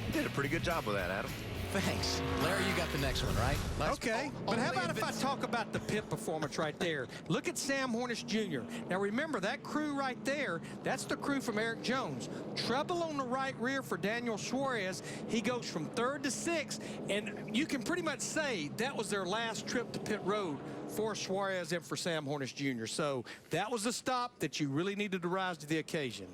E: You did a pretty good job with that, Adam.
A: Thanks. Larry, you got the next one, right?
H: Okay, but how about if I talk about the pit performance right there? Look at Sam Hornish Jr. Now remember, that crew right there, that's the crew from Eric Jones. Trouble on the right rear for Daniel Suarez. He goes from 3rd to 6th, and you can pretty much say that was their last trip to pit road for Suarez and for Sam Hornish Jr. So that was a stop that you really needed to rise to the occasion.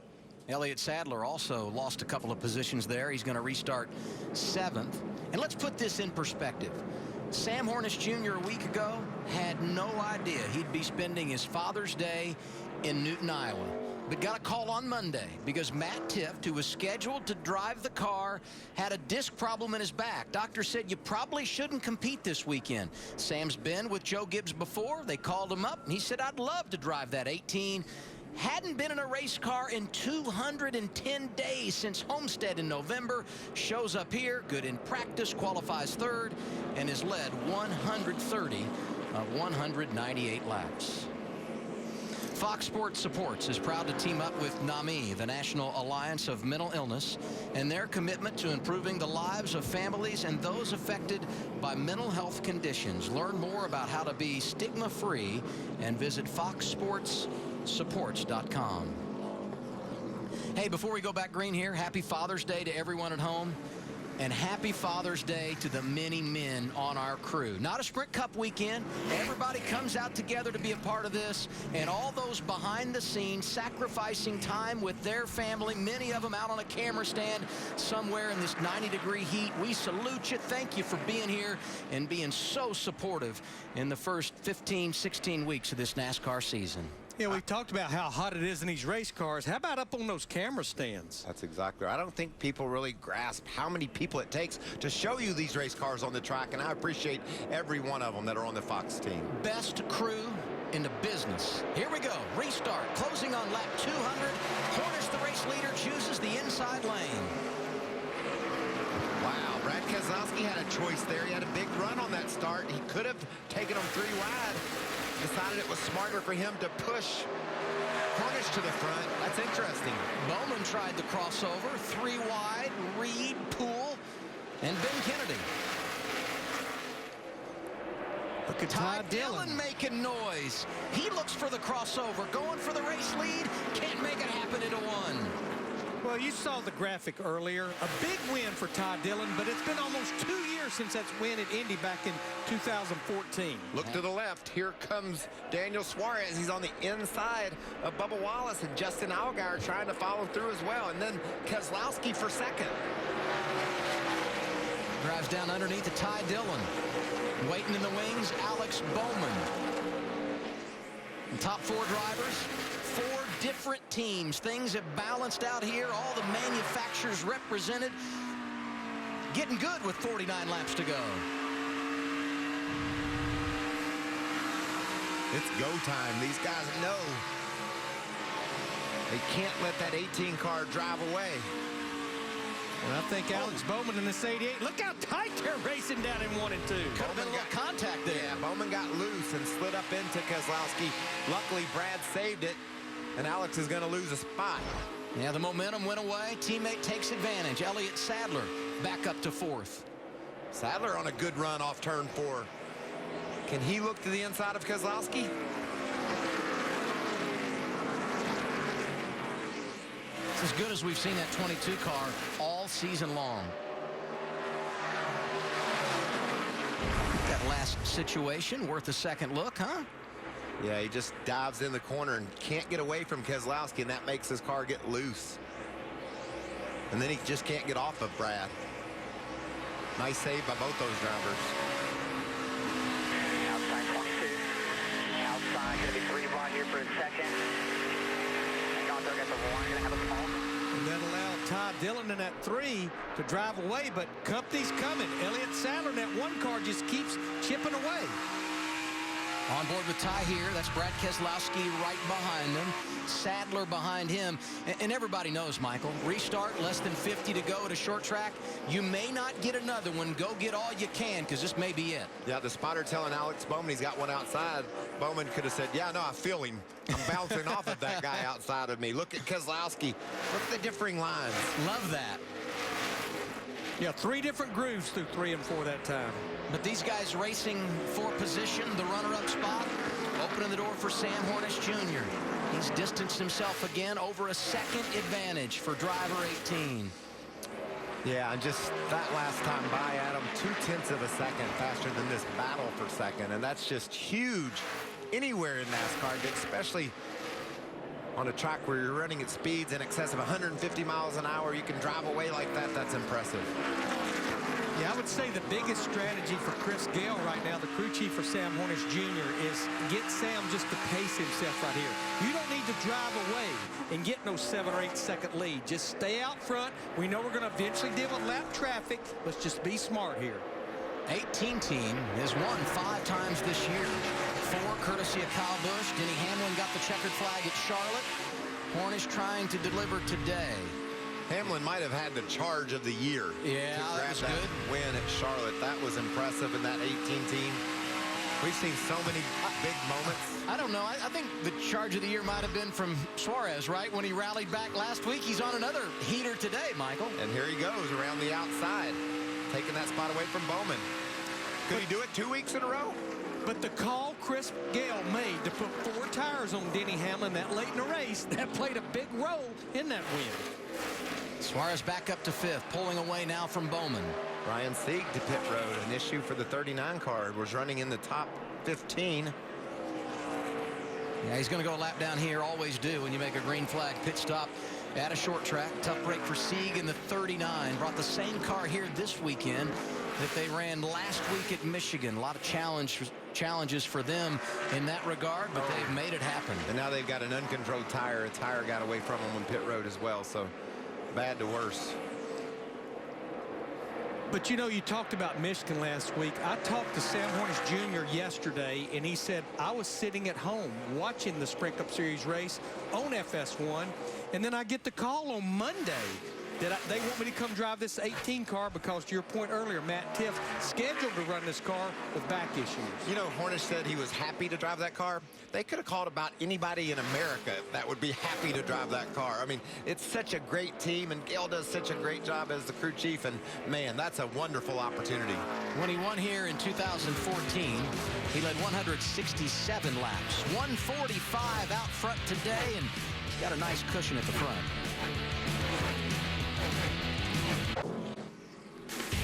A: Elliott Sadler also lost a couple of positions there. He's going to restart 7th. And let's put this in perspective. Sam Hornish Jr. a week ago had no idea he'd be spending his Father's Day in Newton, Iowa. But got a call on Monday because Matt Tifft, who was scheduled to drive the car, had a disc problem in his back. Doctor said you probably shouldn't compete this weekend. Sam's been with Joe Gibbs before. They called him up, and he said, I'd love to drive that 18. Hadn't been in a race car in 210 days since Homestead in November. Shows up here, good in practice, qualifies 3rd, and has led 130 of 198 laps. Fox Sports Supports is proud to team up with NAMI, the National Alliance of Mental Illness, and their commitment to improving the lives of families and those affected by mental health conditions. Learn more about how to be stigma-free and visit foxsportssupports.com. Hey, before we go back green here, happy Father's Day to everyone at home. And happy Father's Day to the many men on our crew. Not a Sprint Cup weekend. Everybody comes out together to be a part of this. And all those behind the scenes sacrificing time with their family, many of them out on a camera stand somewhere in this 90-degree heat. We salute you. Thank you for being here and being so supportive in the first 15, 16 weeks of this NASCAR season.
H: Yeah, we've talked about how hot it is in these race cars. How about up on those camera stands?
E: That's exactly right. I don't think people really grasp how many people it takes to show you these race cars on the track, and I appreciate every one of them that are on the Fox team.
A: Best crew in the business. Here we go. Restart. Closing on lap 200. Hornish, the race leader, chooses the inside lane.
E: Wow, Brad Keselowski had a choice there. He had a big run on that start. He could have taken them 3 wide. Decided it was smarter for him to push Hornish to the front. That's interesting.
A: Bowman tried the crossover. 3 wide. Reed, Poole, and Ben Kennedy.
H: Look at
A: Ty Dillon making noise. He looks for the crossover. Going for the race lead. Can't make it happen into 1.
H: Well, you saw the graphic earlier. A big win for Ty Dillon, but it's been almost 2 years since that win at Indy back in 2014.
E: Look to the left. Here comes Daniel Suarez. He's on the inside of Bubba Wallace, and Justin Allgaier trying to follow through as well. And then Keselowski for second.
A: Drives down underneath the Ty Dillon. Waiting in the wings, Alex Bowman. And top 4 drivers. 4 different teams. Things have balanced out here. All the manufacturers represented. Getting good with 49 laps to go.
E: It's go time. These guys know they can't let that 18 car drive away.
H: And I think Alex Bowman in this 88. Look how tight they're racing down in 1 and 2.
A: Could have been a little contact there.
E: Yeah, Bowman got loose and slid up into Keselowski. Luckily, Brad saved it. And Alex is going to lose a spot.
A: Yeah, the momentum went away. Teammate takes advantage. Elliott Sadler back up to 4th.
E: Sadler on a good run off turn 4. Can he look to the inside of Keselowski?
A: It's as good as we've seen that 22 car all season long. That last situation worth a second look, huh?
E: Yeah, he just dives in the corner and can't get away from Keselowski, and that makes his car get loose. And then he just can't get off of Brad. Nice save by both those drivers.
G: Outside 22. Outside, going to be 3 wide here for second. Hang on, they're at the line, gonna have a small.
H: And that allowed Ty Dillon in that 3 to drive away, but company's coming. Elliott Sadler in that 1 car just keeps chipping away.
A: On board with Ty here. That's Brad Keselowski right behind him. Sadler behind him. And everybody knows, Michael, restart, less than 50 to go at a short track. You may not get another one. Go get all you can, because this may be it.
E: Yeah, the spotter telling Alex Bowman he's got one outside. Bowman could have said, yeah, no, I feel him. I'm bouncing off of that guy outside of me. Look at Keselowski. Look at the differing lines.
A: Love that.
H: Yeah, 3 different grooves through 3 and 4 that time.
A: But these guys racing for position, the runner-up spot, opening the door for Sam Hornish Jr. He's distanced himself again, over a second advantage for driver 18.
E: Yeah, and just that last time by, Adam, 0.2 of a second faster than this battle for second, and that's just huge anywhere in NASCAR, especially on a track where you're running at speeds in excess of 150 miles an hour. You can drive away like that. That's impressive.
H: Yeah, I would say the biggest strategy for Chris Gale right now, the crew chief for Sam Hornish Jr., is get Sam just to pace himself right here. You don't need to drive away and get no 7 or 8 second lead. Just stay out front. We know we're going to eventually deal with lap traffic. Let's just be smart here.
A: 18 team has won 5 times this year. 4 courtesy of Kyle Busch. Denny Hamlin got the checkered flag at Charlotte. Hornish trying to deliver today.
E: Hamlin might have had the charge of the year.
A: Yeah,
E: to grab
A: that was
E: that
A: good.
E: win at Charlotte. That was impressive in that 18 team. We've seen so many big moments.
A: I don't know. I think the charge of the year might have been from Suarez, right? When he rallied back last week. He's on another heater today, Michael.
E: And here he goes around the outside, taking that spot away from Bowman. Could he do it 2 weeks in a row?
H: But the call Chris Gale made to put 4 tires on Denny Hamlin that late in the race, that played a big role in that win.
A: Suarez back up to 5th, pulling away now from Bowman.
E: Ryan Sieg to pit road, an issue for the 39 car. Was running in the top 15.
A: Yeah, he's going to go a lap down here. Always do when you make a green flag pit stop at a short track. Tough break for Sieg in the 39. Brought the same car here this weekend that they ran last week at Michigan. A lot of challenges for them in that regard, but they've made it happen.
E: And now they've got an uncontrolled tire. A tire got away from them on pit road as well, so bad to worse.
H: But, you know, you talked about Michigan last week. I talked to Sam Hornish Jr. yesterday, and he said, I was sitting at home watching the Sprint Cup Series race on FS1, and then I get the call on Monday that they want me to come drive this 18 car because, to your point earlier, Matt Tiff scheduled to run this car with back issues.
E: You know, Hornish said he was happy to drive that car. They could have called about anybody in America that would be happy to drive that car. I mean, it's such a great team, and Gale does such a great job as the crew chief, and, man, that's a wonderful opportunity.
A: When he won here in 2014, he led 167 laps. 145 out front today, and he's got a nice cushion at the front.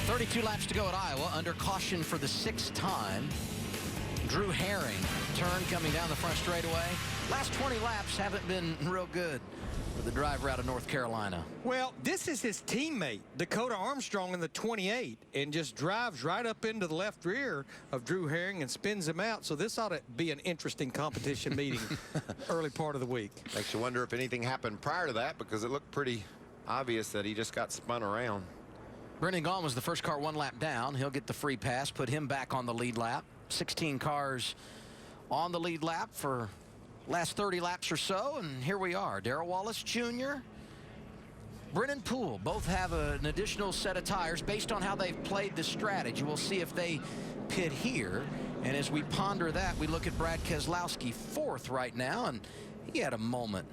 A: 32 laps to go at Iowa, under caution for the 6th time. Drew Herring, turn coming down the front straightaway. Last 20 laps haven't been real good for the driver out of North Carolina.
H: Well, this is his teammate, Dakota Armstrong, in the 28, and just drives right up into the left rear of Drew Herring and spins him out. So this ought to be an interesting competition meeting early part of the week.
E: Makes you wonder if anything happened prior to that, because it looked pretty obvious that he just got spun around.
A: Brendan Gaughan was the first car 1 lap down. He'll get the free pass, put him back on the lead lap. 16 cars on the lead lap for last 30 laps or so, and here we are. Darrell Wallace Jr., Brennan Poole both have an additional set of tires based on how they've played the strategy. We'll see if they pit here, and as we ponder that, we look at Brad Keselowski 4th right now, and he had a moment.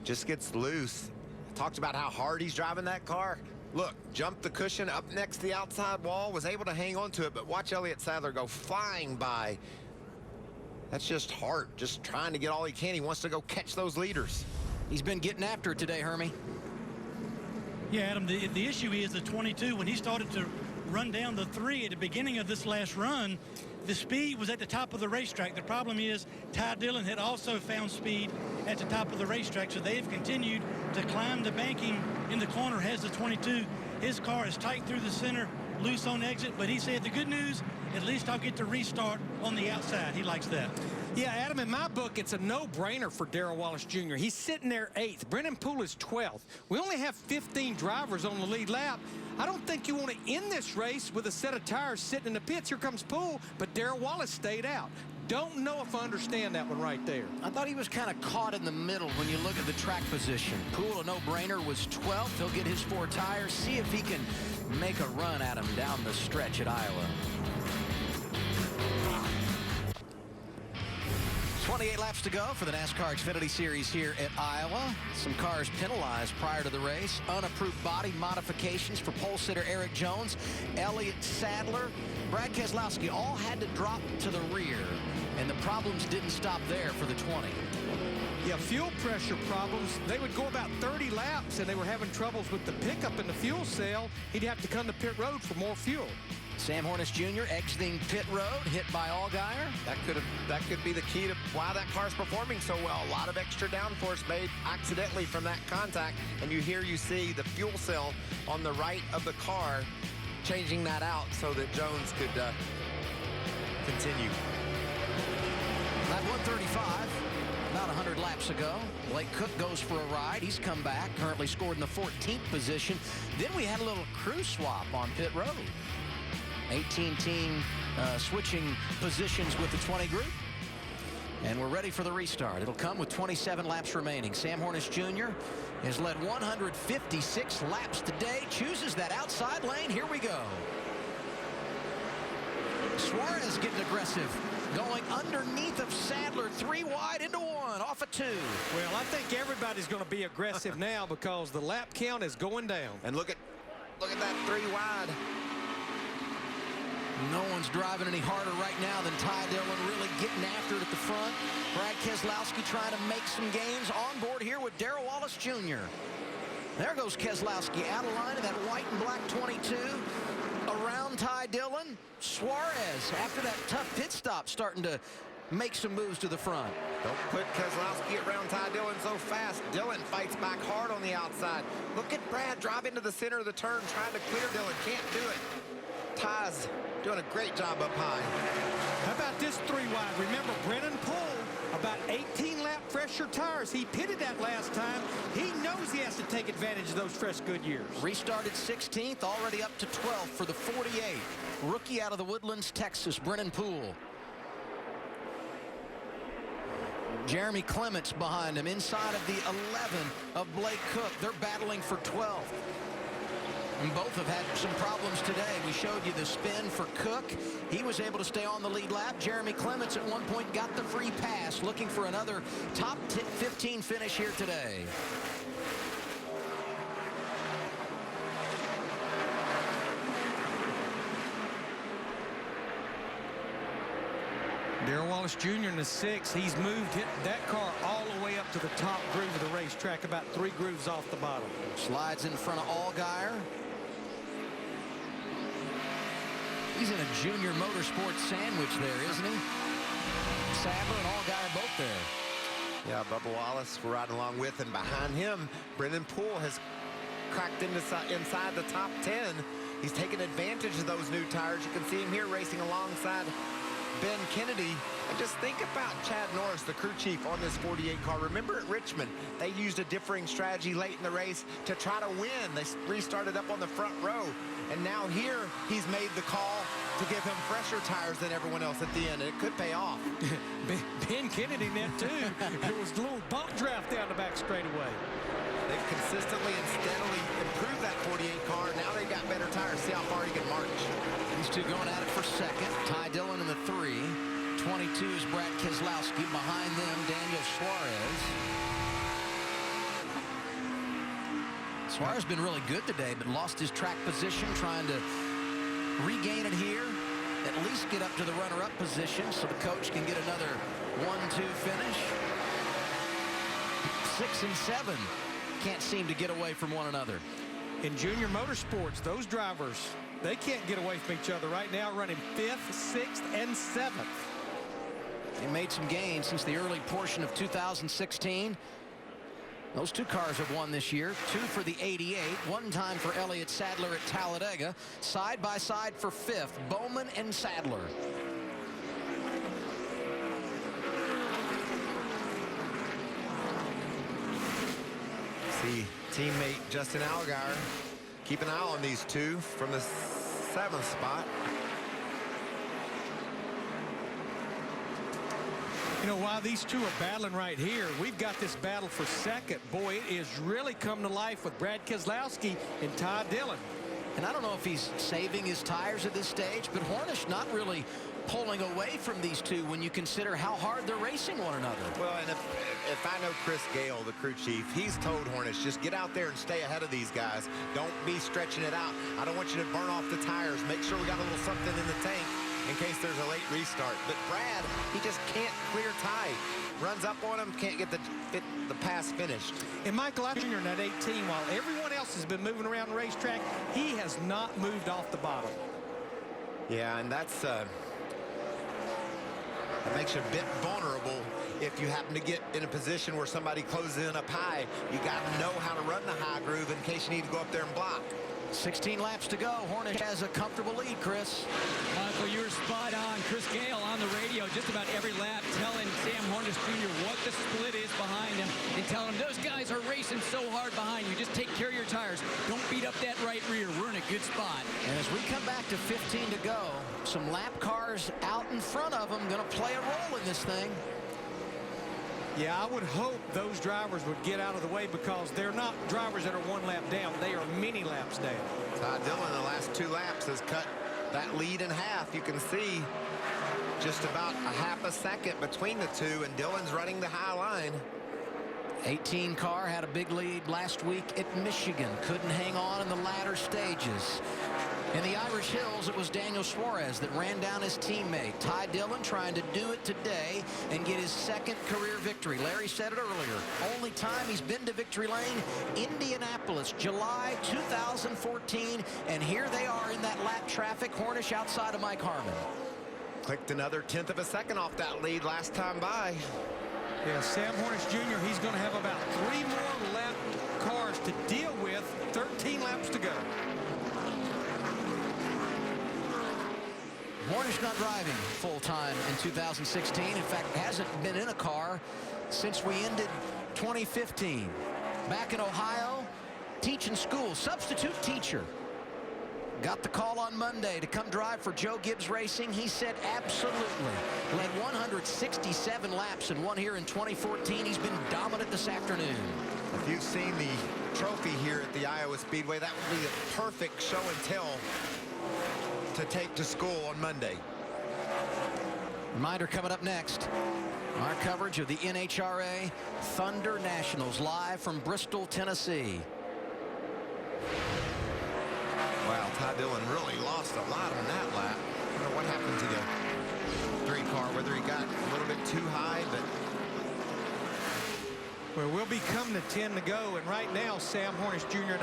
E: Just gets loose. Talked about how hard he's driving that car. Look, jumped the cushion up next to the outside wall, was able to hang on to it, but watch Elliott Sadler go flying by. That's just heart, just trying to get all he can. He wants to go catch those leaders.
A: He's been getting after it today, Hermie.
I: Yeah, Adam, the issue is the 22, when he started to run down the 3 at the beginning of this last run, the speed was at the top of the racetrack. The problem is Ty Dillon had also found speed at the top of the racetrack, so they've continued to climb the banking in the corner, has the 22. His car is tight through the center, loose on exit, but he said the good news, at least I'll get to restart on the outside. He likes that.
H: Yeah, Adam, in my book, it's a no-brainer for Darrell Wallace Jr. He's sitting there 8th. Brennan Poole is 12th. We only have 15 drivers on the lead lap. I don't think you want to end this race with a set of tires sitting in the pits. Here comes Poole, but Darrell Wallace stayed out. Don't know if I understand that one right there.
A: I thought he was kind of caught in the middle when you look at the track position. Poole, a no-brainer, was 12th. He'll get his 4 tires. See if he can make a run at him down the stretch at Iowa. 28 laps to go for the NASCAR Xfinity Series here at Iowa. Some cars penalized prior to the race. Unapproved body modifications for pole sitter Eric Jones, Elliott Sadler, Brad Keselowski all had to drop to the rear, and the problems didn't stop there for the 20.
H: Yeah, fuel pressure problems. They would go about 30 laps, and they were having troubles with the pickup in the fuel cell. He'd have to come to pit road for more fuel.
A: Sam Hornish Jr. exiting pit road, hit by Allgaier.
E: That could be the key to why that car's performing so well. A lot of extra downforce made accidentally from that contact, and you see the fuel cell on the right of the car, changing that out so that Jones could continue.
A: Lap 135. About 100 laps ago, Blake Cook goes for a ride. He's come back, currently scored in the 14th position. Then we had a little crew swap on pit road. 18-team switching positions with the 20 group. And we're ready for the restart. It'll come with 27 laps remaining. Sam Hornish Jr. has led 156 laps today. Chooses that outside lane. Here we go. Suarez getting aggressive. Going underneath of Sadler, 3 wide into 1, off of 2.
H: Well, I think everybody's going to be aggressive now because the lap count is going down.
E: And look at that 3 wide.
A: No one's driving any harder right now than Ty Dillon, really getting after it at the front. Brad Keselowski trying to make some gains on board here with Darrell Wallace Jr. There goes Keselowski out of line in that white and black 22. Around Ty Dillon. Suarez, after that tough pit stop, starting to make some moves to the front.
E: Don't put Keselowski around Ty Dillon so fast. Dillon fights back hard on the outside. Look at Brad drive into the center of the turn, trying to clear Dillon. Can't do it. Ty's doing a great job up high.
H: How about this 3 wide? Remember, Brennan Poole, about 18 lap fresher tires. He pitted that last time. He knows he has to take advantage of those fresh good years.
A: Restarted 16th, already up to 12th for the 48. Rookie out of the Woodlands, Texas, Brennan Poole. Jeremy Clements behind him, inside of the 11 of Blake Cook. They're battling for 12th. And both have had some problems today. We showed you the spin for Cook. He was able to stay on the lead lap. Jeremy Clements at one point got the free pass, looking for another top 15 finish here today.
H: Darrell Wallace Jr. in the 6. He's moved that car all the way up to the top groove of the racetrack, about 3 grooves off the bottom.
A: Slides in front of Allgaier. He's in a junior motorsports sandwich there, isn't he? Sadler and Allgaier both there.
E: Yeah, Bubba Wallace riding along with, and behind him, Brennan Poole has cracked inside the top 10. He's taken advantage of those new tires. You can see him here racing alongside Ben Kennedy. And just think about Chad Norris, the crew chief on this 48 car. Remember at Richmond, they used a differing strategy late in the race to try to win. They restarted up on the front row. And now here, he's made the call to give him fresher tires than everyone else at the end. And it could pay off.
H: Ben Kennedy in that, too. There was a little bump draft down the back straightaway.
E: They've consistently and steadily improved that 48 car. Now they've got better tires. See how far he can march.
A: These two going at it for second. Ty Dillon in the 3. 22 is Brad Keselowski. Behind them, Daniel Suarez. Suarez has been really good today, but lost his track position, trying to regain it here. At least get up to the runner-up position so the coach can get another 1-2 finish. 6 and 7 can't seem to get away from one another.
H: In junior motorsports, those drivers, they can't get away from each other right now, running 5th, 6th, and 7th.
A: They made some gains since the early portion of 2016. Those 2 cars have won this year. 2 for the 88. 1 time for Elliott Sadler at Talladega. Side by side for 5th, Bowman and Sadler.
E: See teammate Justin Allgaier. Keep an eye on these two from the 7th spot.
H: You know, while these two are battling right here, we've got this battle for second. Boy, it is really come to life with Brad Keselowski and Ty Dillon.
A: And I don't know if he's saving his tires at this stage, but Hornish not really pulling away from these two when you consider how hard they're racing one another.
E: Well, and if I know Chris Gale, the crew chief, he's told Hornish, just get out there and stay ahead of these guys. Don't be stretching it out. I don't want you to burn off the tires. Make sure we got a little something in the tank in case there's a late restart. But Brad, he just can't clear Ty. Runs up on him, can't get the pass finished.
H: And Michael Jr. in that 18, while everyone else has been moving around the racetrack, he has not moved off the bottom.
E: Yeah, and that's that makes you a bit vulnerable if you happen to get in a position where somebody closes in up high. You got to know how to run the high groove in case you need to go up there and block.
A: 16 laps to go. Hornish has a comfortable lead, Chris.
J: Michael, you were spot on. Chris Gale on the radio just about every lap telling Sam Hornish Jr. what the split is behind him and telling him those guys are racing so hard behind you. Just take care of your tires. Don't beat up that right rear. We're in a good spot.
A: And as we come back to 15 to go, some lap cars out in front of them going to play a role in this thing.
H: Yeah, I would hope those drivers would get out of the way because they're not drivers that are one lap down. They are many laps down.
E: Ty Dillon, the last 2 laps, has cut that lead in half. You can see just about a half a second between the two, and Dillon's running the high line.
A: 18 car had a big lead last week at Michigan. Couldn't hang on in the latter stages. In the Irish Hills, it was Daniel Suarez that ran down his teammate. Ty Dillon trying to do it today and get his second career victory. Larry said it earlier. Only time he's been to victory lane, Indianapolis, July 2014. And here they are in that lap traffic. Hornish outside of Mike Harmon.
E: Clicked another 1/10 of a second off that lead last time by.
H: Yeah, Sam Hornish Jr., he's going to have about 3 more lap cars to deal with. 13 laps to go.
A: Hornish not driving full-time in 2016. In fact, hasn't been in a car since we ended 2015. Back in Ohio, teaching school, substitute teacher. Got the call on Monday to come drive for Joe Gibbs Racing. He said absolutely. Led 167 laps and won here in 2014. He's been dominant this afternoon.
E: If you've seen the trophy here at the Iowa Speedway, that would be a perfect show and tell to take to school on Monday.
A: Reminder coming up next. Our coverage of the NHRA Thunder Nationals live from Bristol, Tennessee.
E: Wow, Ty Dillon really lost a lot on that lap. I don't know what happened to the 3 car, whether he got a little bit too high, but
H: Well, we'll be coming to 10 to go, and right now Sam Hornish Jr. at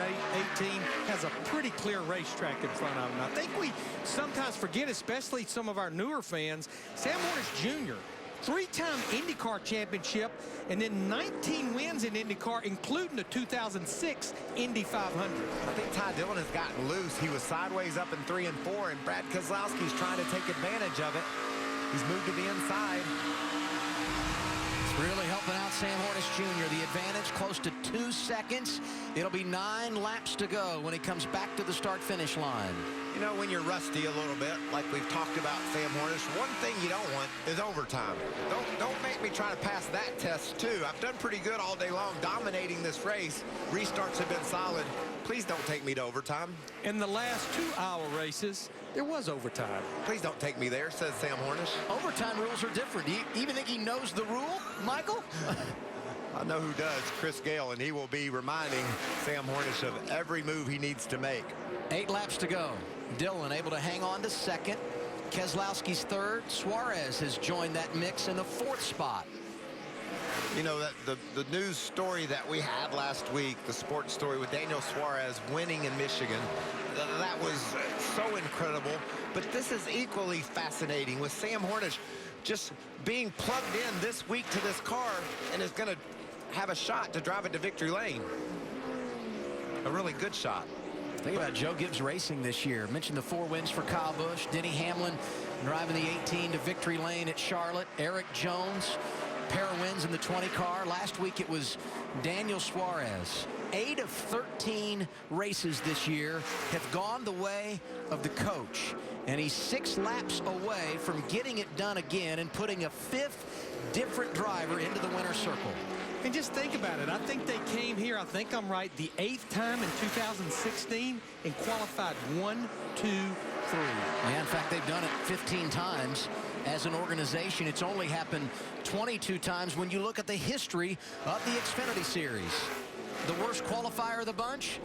H: 18 has a pretty clear racetrack in front of him. I think we sometimes forget, especially some of our newer fans, Sam Hornish Jr., 3-time IndyCar championship, and then 19 wins in IndyCar, including the 2006 Indy 500.
E: I think Ty Dillon has gotten loose. He was sideways up in 3 and 4, and Brad Keselowski's trying to take advantage of it. He's moved to the inside.
A: Really helping out Sam Hornish Jr. The advantage close to 2 seconds. It'll be 9 laps to go when he comes back to the start-finish line.
E: You know, when you're rusty a little bit, like we've talked about Sam Hornish, one thing you don't want is overtime. Don't make me try to pass that test, too. I've done pretty good all day long dominating this race. Restarts have been solid. Please don't take me to overtime.
H: In the last 2-hour races, there was overtime.
E: Please don't take me there, says Sam Hornish.
A: Overtime rules are different. Do you even think he knows the rule, Michael?
E: I know who does, Chris Gale, and he will be reminding Sam Hornish of every move he needs to make.
A: 8 laps to go. Dillon able to hang on to second. Keselowski's third. Suarez has joined that mix in the 4th spot.
E: You know, that the news story that we had last week, the sports story with Daniel Suarez winning in Michigan, that was so incredible. But this is equally fascinating with Sam Hornish just being plugged in this week to this car and is going to have a shot to drive it to victory lane. A really good shot.
A: Think about Joe Gibbs Racing this year. Mentioned the 4 wins for Kyle Busch. Denny Hamlin driving the 18 to victory lane at Charlotte. Eric Jones, pair of wins in the 20 car. Last week it was Daniel Suarez. 8 of 13 races this year have gone the way of the coach. And he's 6 laps away from getting it done again and putting a 5th different driver into the winner's circle.
H: And just think about it. I think they came here, I think I'm right, the 8th time in 2016 and qualified 1, 2, 3.
A: Yeah, in fact, they've done it 15 times as an organization. It's only happened 22 times when you look at the history of the Xfinity Series. The worst qualifier of the bunch,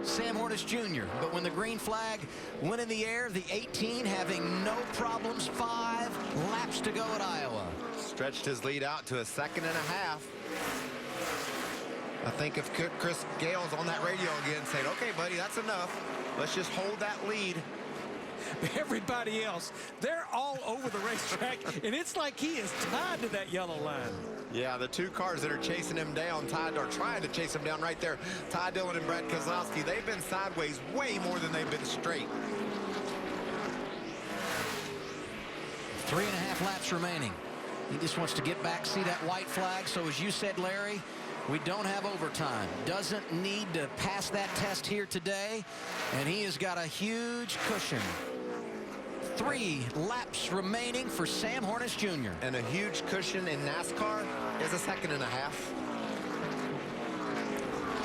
A: Sam Hornish Jr. But when the green flag went in the air, the 18 having no problems, 5 laps to go at Iowa.
E: Stretched his lead out to a 1.5 seconds. I think if Chris Gale's on that radio again saying, okay, buddy, that's enough. Let's just hold that lead.
H: Everybody else, they're all over the racetrack, and it's like he is tied to that yellow line.
E: Yeah, the 2 cars that are chasing him down, trying to chase him down right there, Ty Dillon and Brad Keselowski, they've been sideways way more than they've been straight.
A: 3.5 laps remaining. He just wants to get back, see that white flag. So as you said, Larry, we don't have overtime. Doesn't need to pass that test here today. And he has got a huge cushion. 3 laps remaining for Sam Hornish Jr.
E: And a huge cushion in NASCAR is a 1.5 seconds.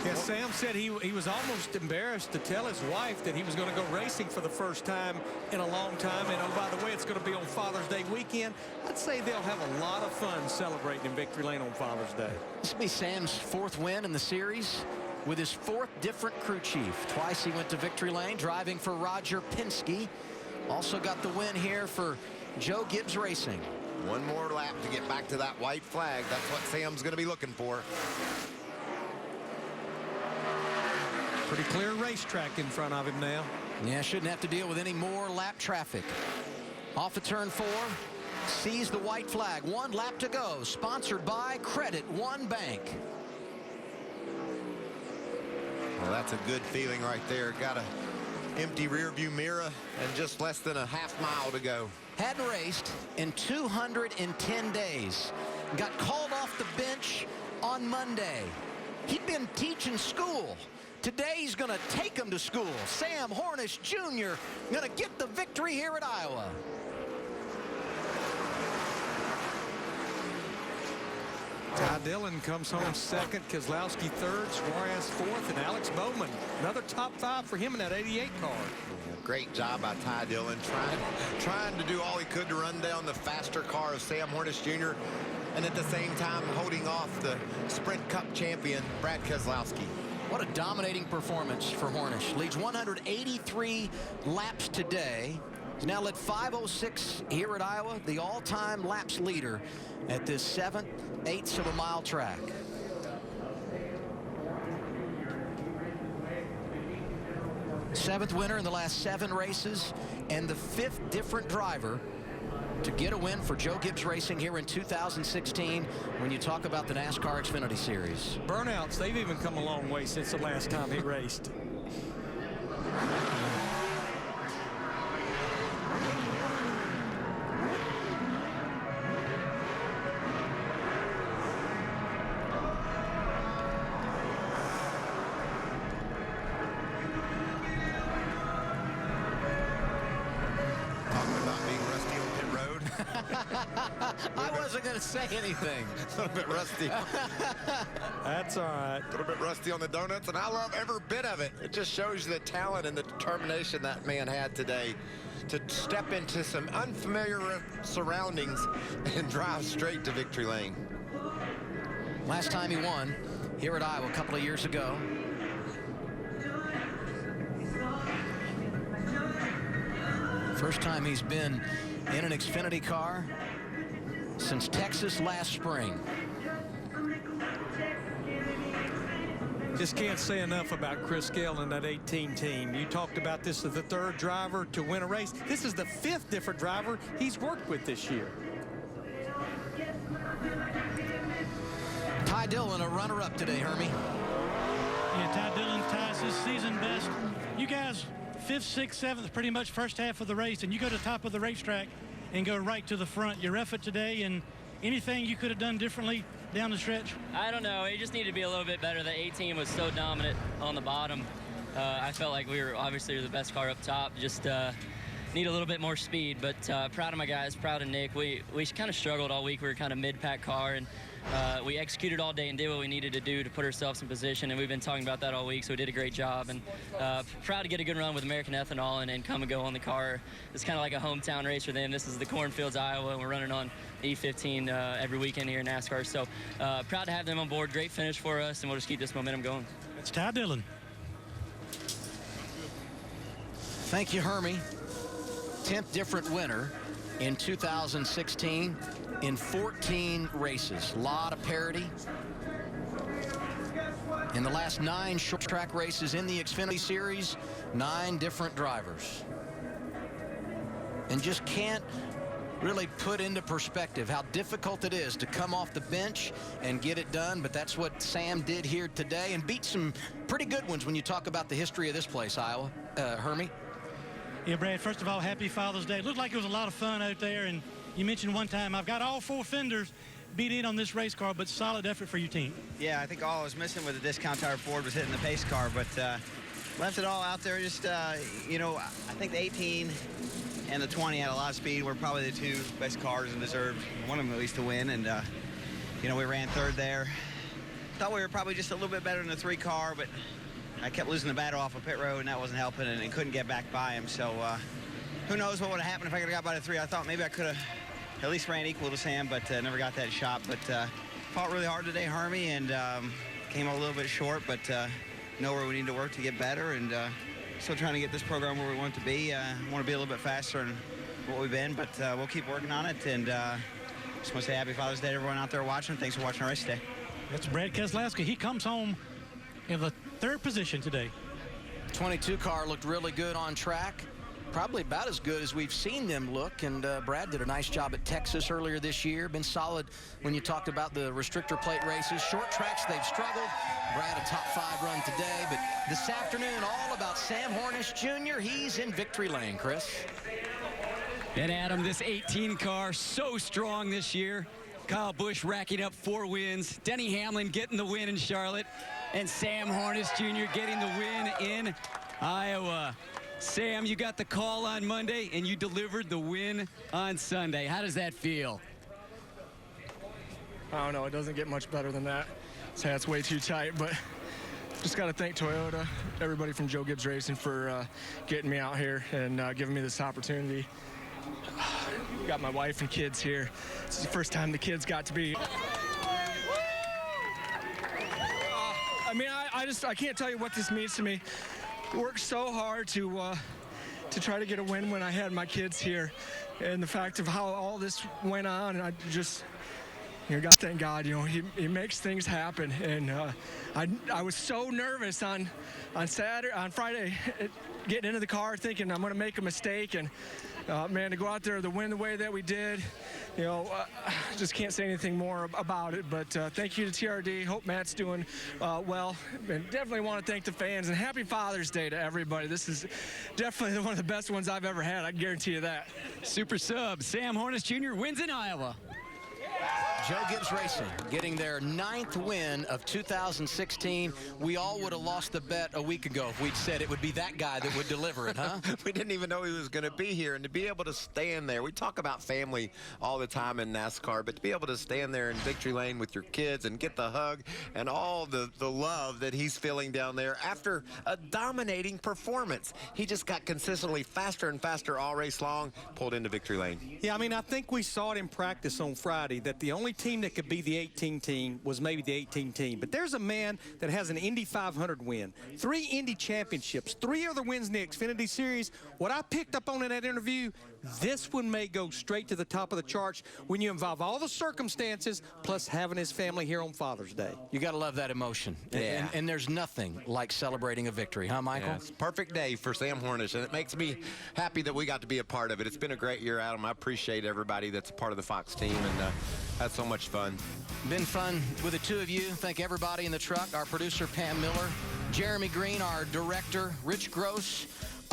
H: Yeah, Sam said he was almost embarrassed to tell his wife that he was going to go racing for the first time in a long time. And, oh, by the way, it's going to be on Father's Day weekend. I'd say they'll have a lot of fun celebrating in Victory Lane on Father's Day.
A: This will be Sam's 4th win in the series with his 4th different crew chief. Twice he went to Victory Lane driving for Roger Penske. Also got the win here for Joe Gibbs Racing.
E: One more lap to get back to that white flag. That's what Sam's going to be looking for.
H: Pretty clear racetrack in front of him now.
A: Yeah, shouldn't have to deal with any more lap traffic. Off of turn 4, sees the white flag. 1 lap to go. Sponsored by Credit One Bank.
E: Well, that's a good feeling right there. Got a empty rear view mirror and just less than a half mile to go.
A: Hadn't raced in 210 days. Got called off the bench on Monday. He'd been teaching school. Today he's going to take him to school. Sam Hornish Jr. going to get the victory here at Iowa.
H: Ty Dillon comes home 2nd, Keselowski 3rd, Suarez 4th, and Alex Bowman, another top 5 for him in that 88 car.
E: Great job by Ty Dillon, trying to do all he could to run down the faster car of Sam Hornish Jr. and at the same time holding off the Sprint Cup champion, Brad Keselowski.
A: What a dominating performance for Hornish. Leads 183 laps today. He's now led 5:06 here at Iowa, the all-time laps leader at this 7/8 of a mile track. Seventh winner in the last 7 races, and the 5th different driver to get a win for Joe Gibbs Racing here in 2016 when you talk about the NASCAR Xfinity Series.
H: Burnouts, they've even come a long way since the last time he raced.
A: I wasn't going to say anything.
E: A little bit rusty.
H: That's all right.
E: A little bit rusty on the donuts, and I love every bit of it. It just shows you the talent and the determination that man had today to step into some unfamiliar surroundings and drive straight to victory lane.
A: Last time he won here at Iowa a couple of years ago. First time he's been in an Xfinity car since Texas last spring.
H: Just can't say enough about Chris Gale and that 18 team. You talked about this as the 3rd driver to win a race. This is the 5th different driver he's worked with this year.
A: Ty Dillon, a runner-up today, Hermie.
I: Yeah, Ty Dillon ties his season best. You guys, 5th, 6th, 7th, pretty much first half of the race, and you go to the top of the racetrack and go right to the front. Your effort today and anything you could have done differently, down the stretch?
M: I don't know. He just needed to be a little bit better. The 18 was so dominant on the bottom. I felt like we were obviously the best car up top. Just need a little bit more speed. But proud of my guys, proud of Nick. We kind of struggled all week. We were kind of mid-pack car, and we executed all day and did what we needed to do to put ourselves in position. And we've been talking about that all week, so we did a great job. And proud to get a good run with American Ethanol and come and go on the car. It's kind of like a hometown race for them. This is the Cornfields, Iowa, and we're running on E15 every weekend here in NASCAR. So proud to have them on board. Great finish for us, and we'll just keep this momentum going.
I: It's Ty Dillon.
A: Thank you, Hermie. 10th different winner in 2016 in 14 races. A lot of parity. In the last 9 short track races in the Xfinity Series, 9 different drivers. And just can't really put into perspective how difficult it is to come off the bench and get it done, but that's what Sam did here today and beat some pretty good ones when you talk about the history of this place, Iowa. Hermie?
I: Yeah, Brad, first of all, happy Father's Day. It looked like it was a lot of fun out there, and you mentioned one time, I've got all 4 fenders beat in on this race car, but solid effort for your team.
N: Yeah, I think all I was missing with the discount tire Ford was hitting the pace car, but left it all out there. Just, you know, I think the 18 and the 20 had a lot of speed. We're probably the 2 best cars and deserved one of them at least to win, and, you know, we ran 3rd there. Thought we were probably just a little bit better than the 3 car, but I kept losing the battle off of pit road, and that wasn't helping, and couldn't get back by him. So who knows what would have happened if I could have got by the 3. I thought maybe I could have at least ran equal to Sam, but never got that shot. But fought really hard today, Hermie, and came a little bit short, but know where we need to work to get better, and still trying to get this program where we want it to be. Want to be a little bit faster than what we've been, but we'll keep working on it. And just want to say happy Father's Day to everyone out there watching. Thanks for watching our race today.
I: That's Brad Keselowski. He comes home in the 3rd position today.
A: 22 car looked really good on track. Probably about as good as we've seen them look, and Brad did a nice job at Texas earlier this year. Been solid when you talked about the restrictor plate races. Short tracks, they've struggled. Brad, a top 5 run today, but this afternoon, all about Sam Hornish Jr. He's in victory lane, Chris.
J: And Adam, this 18 car, so strong this year. Kyle Busch racking up 4 wins. Denny Hamlin getting the win in Charlotte. And Sam Hornish Jr. getting the win in Iowa. Sam, you got the call on Monday, and you delivered the win on Sunday. How does that feel?
Q: I don't know. It doesn't get much better than that. It's way too tight, but just got to thank Toyota, everybody from Joe Gibbs Racing for getting me out here and giving me this opportunity. Got my wife and kids here. This is the first time the kids got to be. I mean, I can't tell you what this means to me. Worked so hard to try to get a win when I had my kids here, and the fact of how all this went on, I just, you know, got to thank God. You know, he makes things happen, and I was so nervous on Friday, getting into the car thinking I'm going to make a mistake, and man, to go out there to win the way that we did, you know, just can't say anything more about it. But thank you to TRD. Hope Matt's doing well. And definitely want to thank the fans. And happy Father's Day to everybody. This is definitely one of the best ones I've ever had. I can guarantee you that.
J: Super sub. Sam Hornish Jr. wins in Iowa.
A: Joe Gibbs Racing getting their 9th win of 2016. We all would have lost the bet a week ago if we'd said it would be that guy that would deliver it, huh?
E: We didn't even know he was going to be here, and to be able to stand there. We talk about family all the time in NASCAR, but to be able to stand there in victory lane with your kids and get the hug and all the love that he's feeling down there after a dominating performance. He just got consistently faster and faster all race long, pulled into victory lane.
H: Yeah, I mean, I think we saw it in practice on Friday that the only team that could be the 18 team was maybe the 18 team. But there's a man that has an Indy 500 win, 3 Indy championships, 3 other wins in the Xfinity Series. What I picked up on in that interview, this one may go straight to the top of the charts when you involve all the circumstances plus having his family here on Father's Day.
A: You got to love that emotion.
E: Yeah.
A: And there's nothing like celebrating a victory, huh, Michael?
E: Yeah, it's a perfect day for Sam Hornish, and it makes me happy that we got to be a part of it. It's been a great year, Adam. I appreciate everybody that's a part of the Fox team, and had so much fun.
A: Been fun with the 2 of you. Thank everybody in the truck, our producer, Pam Miller, Jeremy Green, our director, Rich Gross,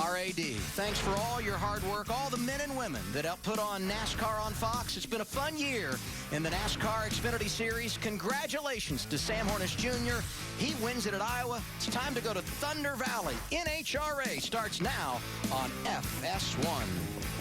A: RAD, thanks for all your hard work, all the men and women that helped put on NASCAR on Fox. It's been a fun year in the NASCAR Xfinity Series. Congratulations to Sam Hornish Jr. He wins it at Iowa. It's time to go to Thunder Valley. NHRA starts now on FS1.